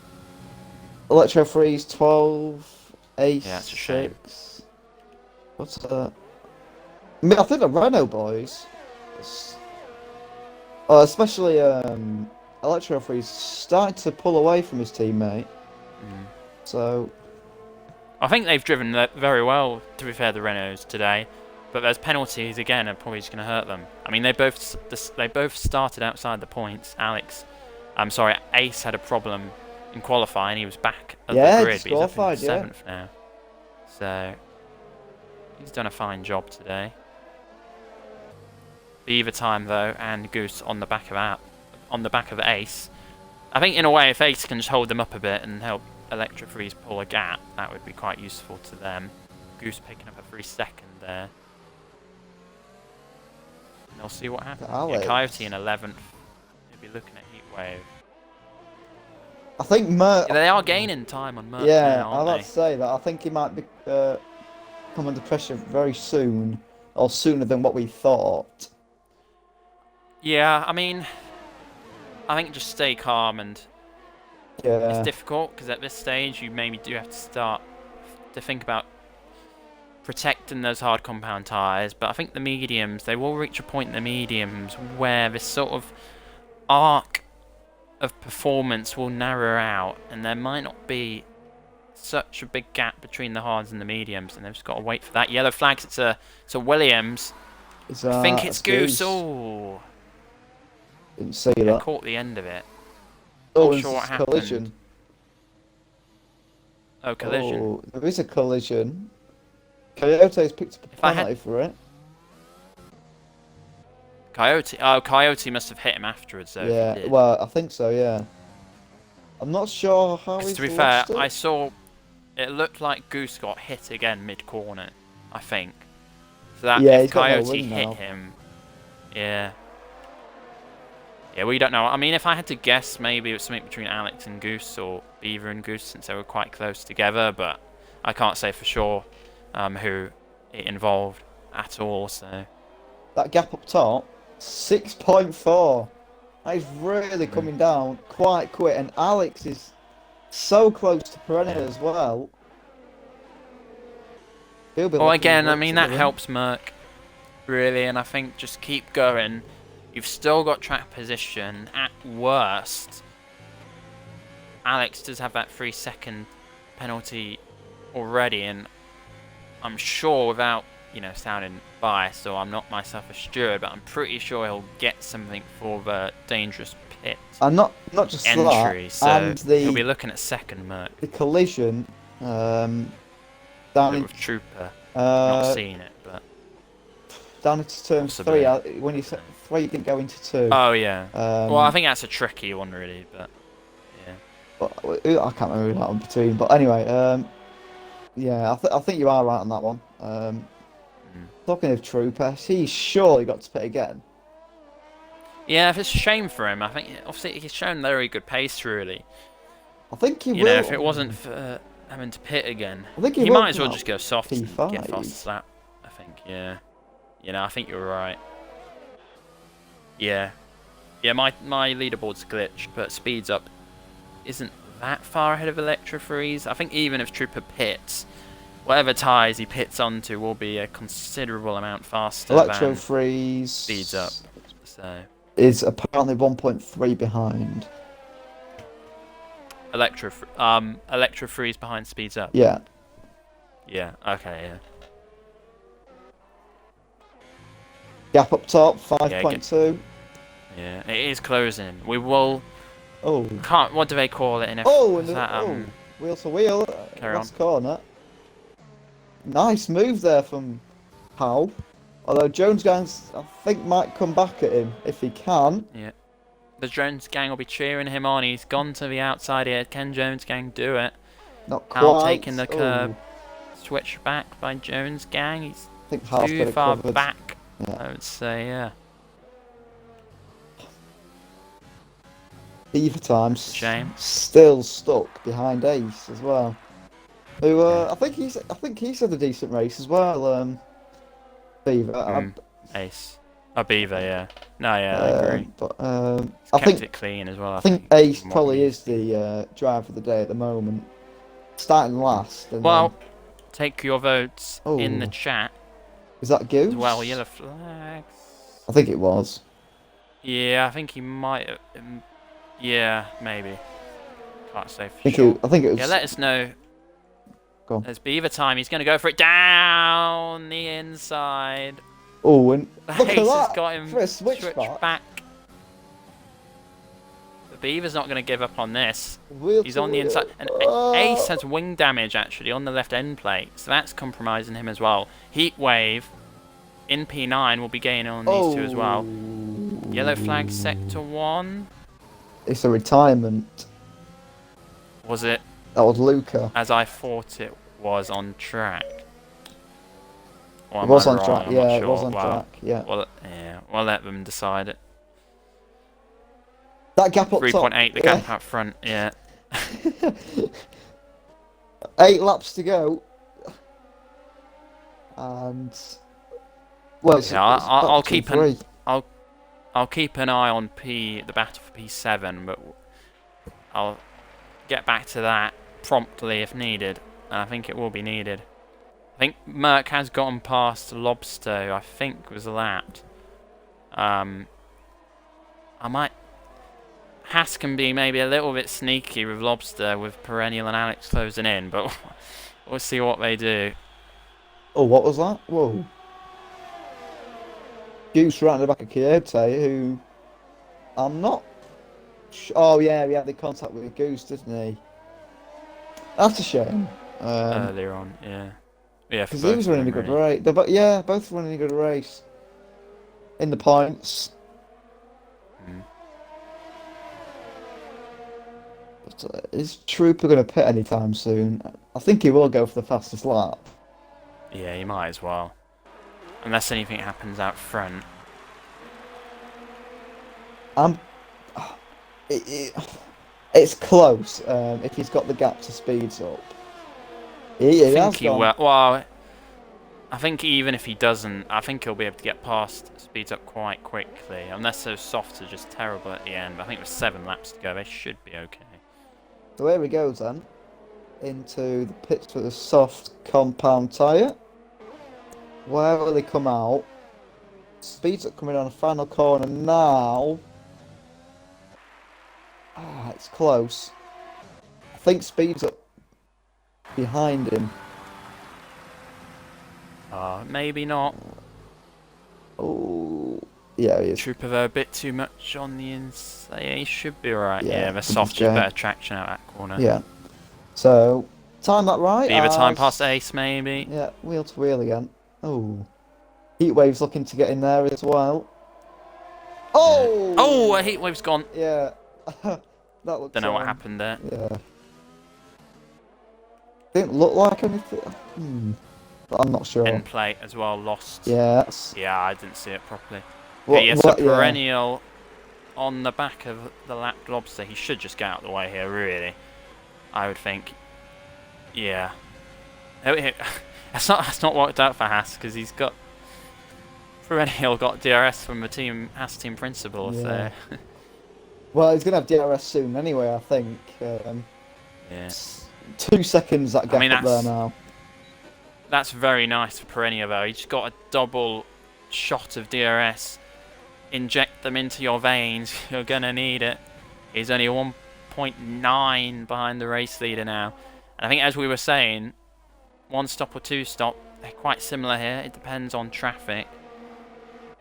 Electro Freeze 12, Ace yeah, that's a shame. 6. What's that? I mean, I think the Renault boys, especially Electro Freeze, starting to pull away from his teammate. So I think they've driven very well, to be fair, the Renaults today. But those penalties again are probably just going to hurt them. I mean, they both started outside the points. Ace had a problem in qualifying. He was back at the grid, but he's up in 7th now. So he's done a fine job today. Beaver time though, and Goose on the back of Ace. I think in a way, if Ace can just hold them up a bit and help Electro Freeze pull a gap, that would be quite useful to them. Goose picking up a free second there. And they'll see what happens. Yeah, Coyote in 11th. He'll be looking at Heat Wave. I think Merc. Yeah, they are gaining time on Merc Yeah, now, I'd aren't like they? to say that. I think he might be come under pressure very soon, or sooner than what we thought. Yeah, I mean, I think just stay calm, and Yeah. it's difficult because at this stage you maybe do have to start to think about protecting those hard compound tyres, but I think the mediums, they will reach a point in the mediums where this sort of arc of performance will narrow out, and there might not be such a big gap between the hards and the mediums, and they've just got to wait for that. Yellow flags, it's a Williams. I think it's Goose. Oh, didn't see yeah, that. caught the end of it. Oh, Not sure what happened. collision. Oh, collision. Oh, there is a collision. Coyote's picked up a penalty for it. Coyote must have hit him afterwards, though. Yeah, well, I think so, yeah. I'm not sure how he's to be fair, I saw it looked like Goose got hit again mid-corner, I think. So that if Coyote hit him, yeah. Yeah, we don't know. I mean, if I had to guess, maybe it was something between Alex and Goose, or Beaver and Goose, since they were quite close together, but I can't say for sure who it involved at all, so... That gap up top, 6.4. That is really coming down quite quick, and Alex is so close to Perenna as well. Well, again, I mean, that helps Merc, really, and I think just keep going. You've still got track position. At worst, Alex does have that 3-second penalty already, and I'm sure, without, you know, sounding biased, or I'm not myself a steward, but I'm pretty sure he'll get something for the dangerous pit and not just entry, that, so and he'll be looking at second Merc. The collision down with Trooper. Not seeing it, but down into turn possibly. 3. When you said 3, you didn't go into 2. Oh yeah. Well, I think that's a tricky one, really, but yeah. But I can't remember that one between. But anyway, yeah, I think you are right on that one. Talking of Trooper, he's surely got to pit again. Yeah, it's a shame for him. I think obviously he's shown very good pace, really. I think he will. You know, if it wasn't for having to pit again, I think he might as well just go soft P5. and get faster slap. I think, yeah. You know, I think you're right. Yeah. Yeah, my leaderboard's glitched, but speeds up isn't that far ahead of Electro Freeze. I think even if Trooper pits, whatever tyres he pits onto will be a considerable amount faster. Electro Freeze speeds up. So is apparently 1.3 behind. Electro Freeze behind speeds up. Yeah. Yeah. Okay. Yeah. Gap up top, 5.2. Yeah, it is closing. We will. Oh. What do they call it in F? Oh, wheel to wheel. Last corner. Nice move there from Howe. Although Jones Gang, I think, might come back at him if he can. Yeah. The Jones Gang will be cheering him on. He's gone to the outside here. Can Jones Gang do it? Not quite. Hal taking the curb. Switch back by Jones Gang. He's too far back. Yeah. I would say, yeah. Beaver times. Shame. Still stuck behind Ace as well. Who I think he's had a decent race as well. Beaver. Ace. Beaver, yeah. No, yeah, I agree. But I think it clean as well. I think Ace probably is the driver of the day at the moment. Starting last. And well, take your votes in the chat. Is that Goose? Well, yellow flags. I think it was. Yeah, I think he might have. Yeah, maybe. Can't say for sure. I think it was. Yeah, let us know. Go on. There's Beaver time. He's going to go for it down the inside. Oh, and look Ace at that. Has got him for a switch back. The Beaver's not going to give up on this. Wheel He's on the inside. And Ace has wing damage, actually, on the left end plate. So that's compromising him as well. Heat Wave. in P9 will be gaining on these two as well. Yellow flag sector 1. It's a retirement. Was it That was Luca. as I thought it was on track? Or It am was I on wrong? track. I'm Yeah, not it sure. was on Wow. track. Yeah. Well, yeah, we'll let them decide it. That gap up top. 3.8, the gap out front, yeah. 8 laps to go. And well, Yeah, I'll keep three. I'll keep an eye on the battle for P7, but I'll get back to that promptly if needed, and I think it will be needed. I think Merck has gotten past Lobster, who I think was lapped. Haas can be maybe a little bit sneaky with Lobster, with Perennial and Alex closing in, but we'll see what they do. Oh, what was that? Whoa. Goose right in the back of Quixote, who I'm not. Oh yeah, he had the contact with Goose, didn't he? That's a shame. Earlier on, yeah. Yeah, because he was running a good race. But yeah, both running a good race. In the points. Mm. But, is Trooper going to pit anytime soon? I think he will go for the fastest lap. Yeah, he might as well. Unless anything happens out front. It's close. If he's got the gap to speeds up. I think he will. Well, I think even if he doesn't, I think he'll be able to get past speeds up quite quickly. Unless those softs are just terrible at the end. I think with 7 laps to go, they should be okay. So here we go then. Into the pits with a soft compound tyre. Where will they come out? Speeds up coming on the final corner now. Ah, it's close. I think speeds up behind him. Maybe not. Oh, yeah, he is. Trooper though a bit too much on the inside. Yeah, he should be alright. Yeah, Yeah, the soft just better traction out that corner. Yeah. So, time that right. Beaver time past Ace maybe. Yeah, wheel to wheel again. Oh. Heatwave's looking to get in there as well. Oh! Yeah. Oh, a Heatwave's gone. Yeah. That looks. Don't know what happened there. Yeah. Didn't look like anything. But I'm not sure. End plate as well, lost. Yes. Yeah, I didn't see it properly. So Perennial on the back of the lapped Lobster. He should just get out of the way here, really. I would think. Yeah. That's not worked out for Haas because he's got Perennial got DRS from the Haas team principal. Yeah. So. Well, he's gonna have DRS soon anyway. I think. Yeah. 2 seconds that gap up there now. That's very nice for Perennial though. You just got a double shot of DRS. Inject them into your veins. You're gonna need it. He's only 1.9 behind the race leader now. And I think as we were saying, 1 stop or 2 stop, they're quite similar here. It depends on traffic.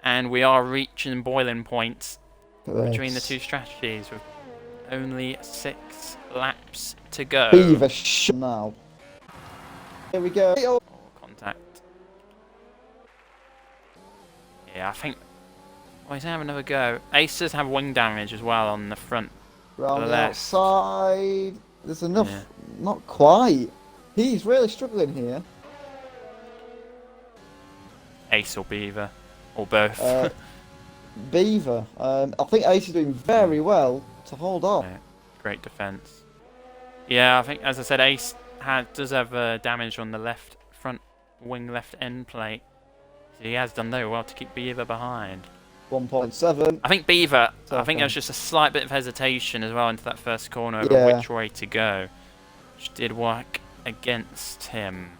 And we are reaching boiling points between the two strategies with only 6 laps to go. Beaver now. Here we go. Oh, contact. Yeah, I think. Oh, he's having another go. Ace does have wing damage as well on the front. Round the left. outside. There's enough. Yeah. Not quite. He's really struggling here. Ace or Beaver, or both. Beaver. I think Ace is doing very well to hold on. Yeah, great defense. Yeah, I think as I said, Ace does have damage on the left front wing, left end plate. So he has done very well to keep Beaver behind. 1.7. I think Beaver. I think there's just a slight bit of hesitation as well into that first corner over which way to go, which did work against him.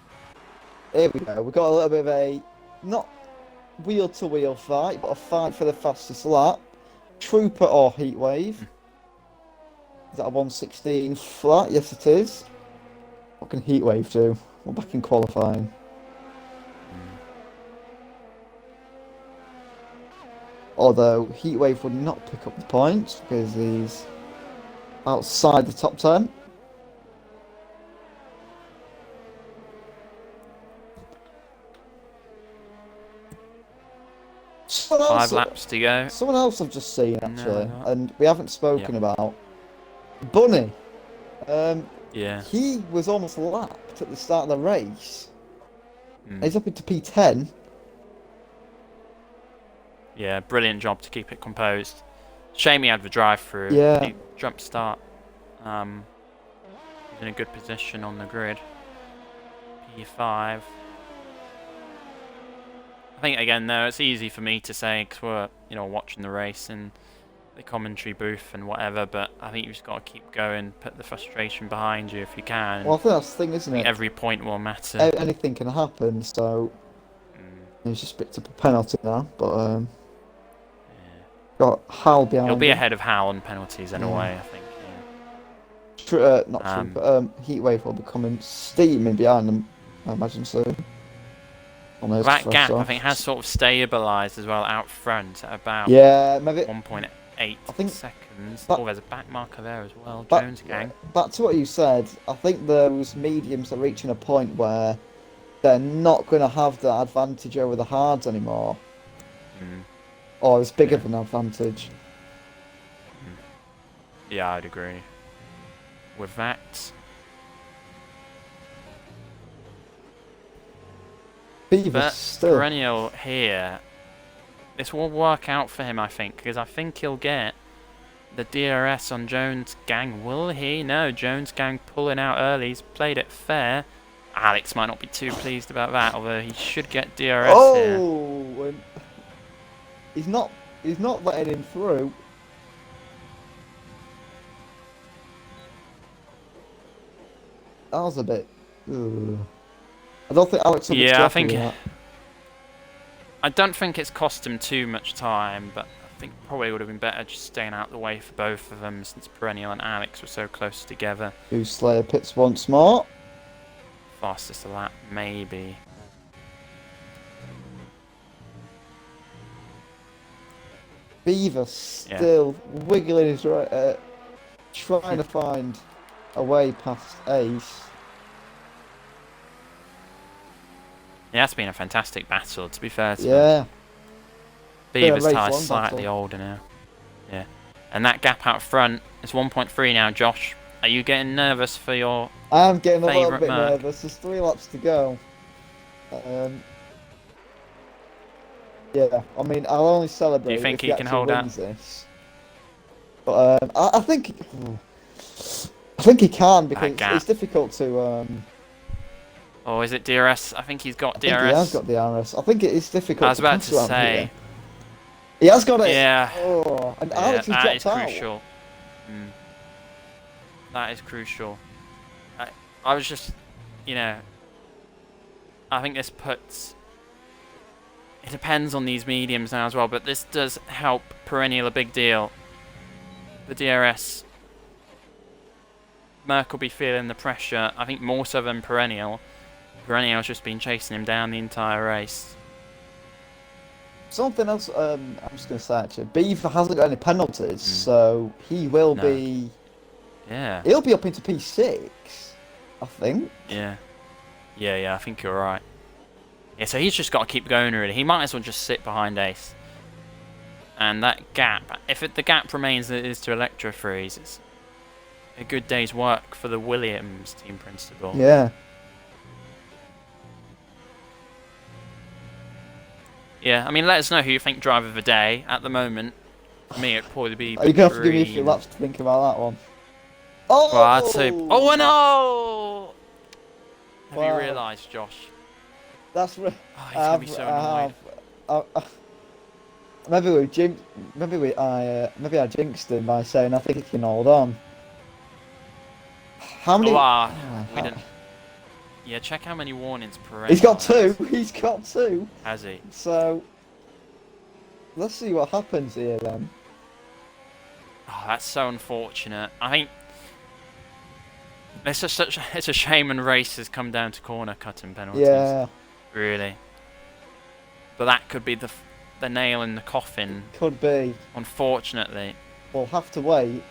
Here we go. We've got a little bit of a not wheel-to-wheel fight, but a fight for the fastest lap. Trooper or Heatwave? Is that a 116 flat? Yes, it is. What can Heatwave do? We're back in qualifying. Although Heatwave would not pick up the points because he's outside the top 10. else, 5 laps to go. someone else I've just seen actually, No. and we haven't spoken about. Bunny. Yeah. He was almost lapped at the start of the race. Mm. He's up into P10. Yeah, brilliant job to keep it composed. Shame he had the drive-through. Yeah. He jump start. He's in a good position on the grid. P5. I think again though it's easy for me to say because we're watching the race in the commentary booth and whatever, but I think you've just got to keep going, put the frustration behind you if you can. Well, I think that's the thing, isn't it? Every point will matter. Anything can happen, so he's just picked up a penalty now, but got Hal behind. He'll be him. ahead of Hal on penalties in a way, I think. Not true, but Heatwave will be coming steaming behind them, I imagine soon. That gap, I think, has sort of stabilised as well out front at about maybe 1.8 seconds. That, there's a back marker there as well. Back, Jones gang. Back to what you said, I think those mediums are reaching a point where they're not going to have the advantage over the hards anymore. Or it's bigger than an advantage. Yeah, I'd agree with that. But still. Perennial here, this will work out for him, I think, because I think he'll get the DRS on Jones gang. Will he? No, Jones gang pulling out early. He's played it fair. Alex might not be too pleased about that, although he should get DRS here. Oh, he's not letting him through. That was a bit. I don't think Alex will be happy with that. I don't think it's cost him too much time, but I think probably would have been better just staying out the way for both of them since Perennial and Alex were so close together. Slayer pits once more. Fastest lap, maybe. Beaver still wiggling his right, trying to find a way past Ace. Yeah, it's been a fantastic battle, to be fair to them. Beaver's tyre's slightly older now. Yeah. And that gap out front is 1.3 now, Josh. Are you getting nervous for your I'm getting a little bit Merc? nervous. There's 3 laps to go. Yeah, I mean, I'll only celebrate. Do you think if he can hold out? This. But I think he can because it's difficult to. Oh, is it DRS? I think he's got DRS. I think he has got DRS. I think it is difficult. I was about to say. Here. He has got it. Yeah. Oh, and Alex has dropped out. Crucial. That is crucial. I was just, I think this puts. It depends on these mediums now as well, but this does help Perennial a big deal. The DRS. Merc will be feeling the pressure, I think more so than Perennial. Perennial's just been chasing him down the entire race. Something else I'm just going to say actually, Beaver hasn't got any penalties, so he will be... Yeah. He'll be up into P6, I think. Yeah, I think you're right. Yeah, so he's just got to keep going really. He might as well just sit behind Ace. And that gap, if the gap remains as it is to Electro Freeze, it's a good day's work for the Williams team principal. Yeah. Yeah, I mean, let us know who you think driver of the day. At the moment, for me, it'd probably be. Are you going to have to give me a few laps to think about that one? Oh! Well, I'd say. Oh no! Have you realised, Josh? That's he's gonna be so annoyed. Maybe I jinxed him by saying I think he can hold on. How many? We didn't. Yeah, check how many warnings per. He's got 2. He's got 2. Has he? So let's see what happens here then. Oh, that's so unfortunate. I think it's a shame when races come down to corner cutting penalties. Yeah. Really. But that could be the nail in the coffin. Could be. Unfortunately. We'll have to wait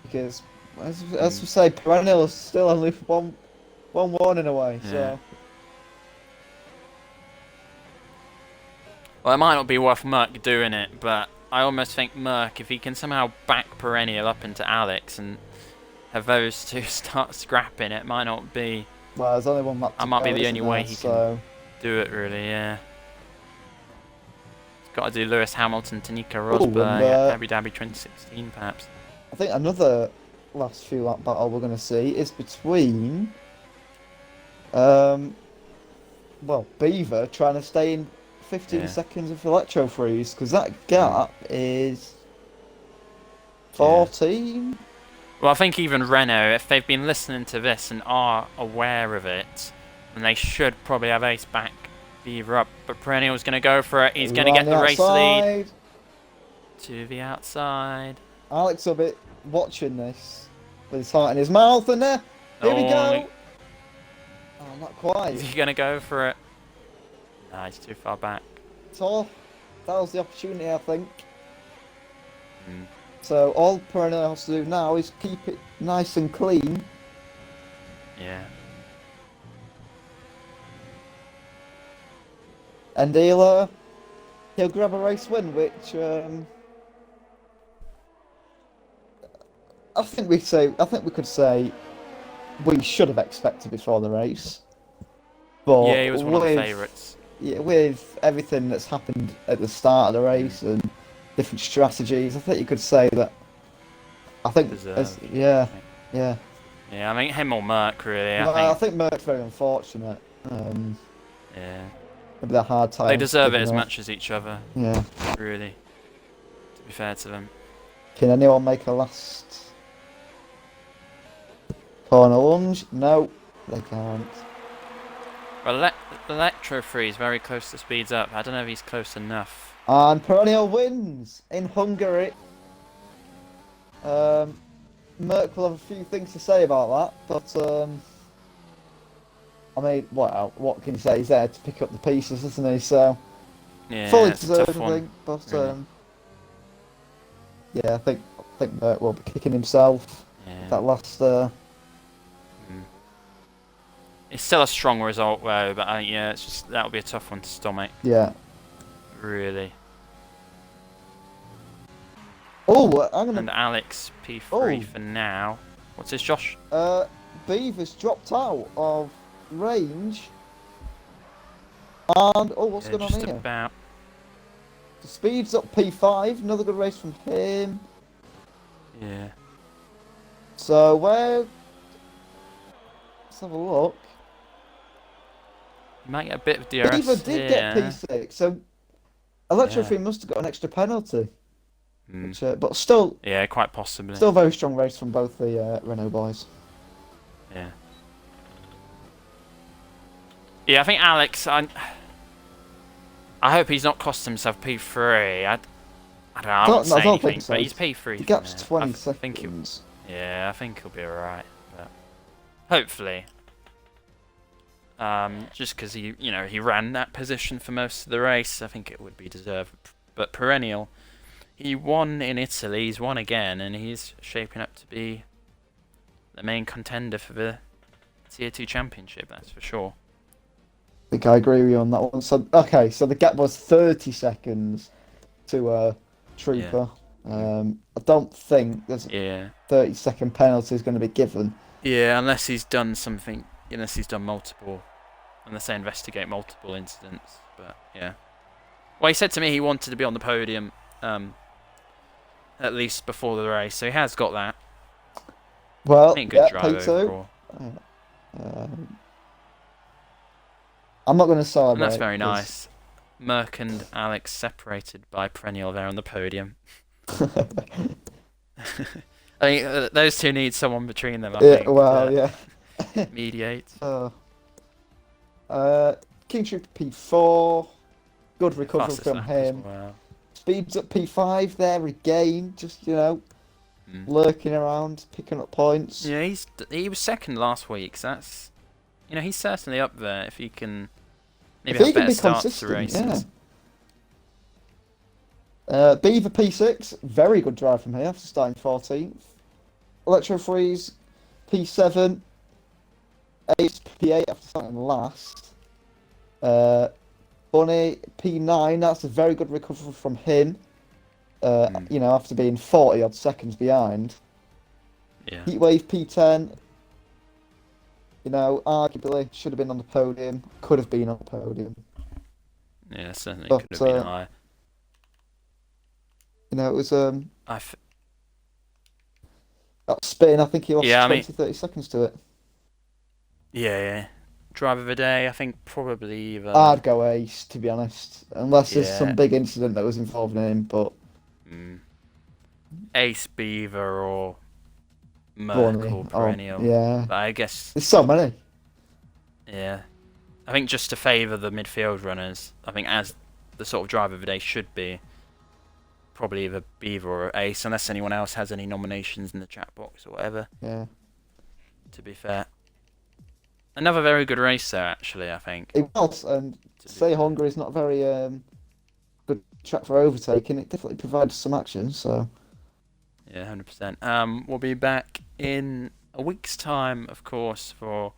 because, as we say, Perennial is still only one warning away. Yeah. So. Well, it might not be worth Merc doing it, but I almost think Merc, if he can somehow back Perennial up into Alex and have those two start scrapping, it might not be. Well, there's only one map to That might go, be the isn't only way there? he So can do it, really. Yeah. He's got to do Lewis Hamilton, Tanika Ooh, and, Rosberg, Abu Dhabi 2016, perhaps. I think another last few lap battle we're going to see is between, well, Beaver trying to stay in 15 seconds of Electro Freeze, because that gap is 14. Well, I think even Renault, if they've been listening to this and are aware of it, then they should probably have Ace back Beaver up. But Perennial's going to go for it. He's going to get the race lead. To the outside. Alex will be watching this with his heart in his mouth, and here we go. Oh, not quite. Is he going to go for it? Nah, he's too far back. So, that was the opportunity, I think. So all Perennial has to do now is keep it nice and clean. Yeah. And he'll grab a race win, which I think we could say we should have expected before the race. But yeah, he was one of the favourites. Yeah, with everything that's happened at the start of the race and different strategies, I think you could say that. I think, yeah. Yeah, I mean him or Merc really. I think Merc's very unfortunate. Yeah. Maybe they're hard time. They deserve it as much as each other. Yeah. Really. To be fair to them. Can anyone make a last corner lunge? No, they can't. Well, Electro Freeze very close to speeds up. I don't know if he's close enough. And Perennial wins in Hungary. Merc will have a few things to say about that, but I mean, what can you say? He's there to pick up the pieces, isn't he? So yeah, fully it's deserved, a tough I one, think. But really. yeah, I think Merc will be kicking himself. Yeah. That last. It's still a strong result though, but yeah, it's just that'll be a tough one to stomach. Yeah. Really. Oh, I'm gonna. And Alex P3 for now. What's this, Josh? Beaver's dropped out of range. And what's going on just here? About. The speed's up P5. Another good race from him. Yeah. So let's have a look. You might get a bit of DRS. Beaver did get P6, so Electro must have got an extra penalty. Which, but still, yeah, quite possibly. Still a very strong race from both the Renault boys. Yeah. Yeah, I think Alex. I hope he's not cost himself P3. I don't know. I won't say anything, but he's P3. The gap's 20 seconds. I think he'll be alright. But hopefully. Just because he ran that position for most of the race, I think it would be deserved. But Perennial, he won in Italy, he's won again, and he's shaping up to be the main contender for the Tier 2 Championship, that's for sure. I think I agree with you on that one. So, okay, so the gap was 30 seconds to Trooper. Yeah. I don't think there's a 30-second penalty is going to be given. Yeah, unless he's done something, unless they investigate multiple incidents. But yeah. Well, he said to me he wanted to be on the podium at least before the race, so he has got that. Well, I think good drive overall. I'm not going to celebrate. And that's very nice. Merc and Alex separated by Perennial there on the podium. I think those two need someone between them, I think. Well, yeah. Mediate. King Trooper P4. Good recovery from him. Well. Speeds up P5 there again. Just, lurking around, picking up points. Yeah, he was second last week, so that's... he's certainly up there if he can... Maybe have better starts to races. Yeah. Beaver P6, very good drive from here after starting 14th. Electro Freeze P7, Ace P8 after starting last. But Bunny P9. That's a very good recovery from him. Mm, You know, after being 40 odd seconds behind. yeah. Heatwave P10. You know, arguably should have been on the podium. Could have been on the podium. Yeah, certainly But could have been higher. you know, it was I f that spin. I think he lost yeah, I mean, 20-30 seconds to it. yeah, yeah. Drive of the day, I think probably either. I'd go Ace, to be honest, unless there's Yeah. some big incident that was involved in him. But Mm, Ace Beaver or Bunny, Merkel oh perennial. yeah, But I guess, there's so many. yeah. I think just to favour the midfield runners, I think as the sort of driver of the day should be, probably either Beaver or Ace, unless anyone else has any nominations in the chat box or whatever, Yeah, to be fair. Another very good race there, actually, I think. it was. And To be say fair. Hungary is not very good track for overtaking. It definitely provides some action. So Yeah, 100%. We'll be back in a week's time, of course, for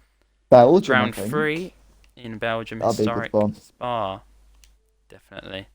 Belgium, I round think, 3 in Belgium, that'll be a good historic one. Spa. Definitely.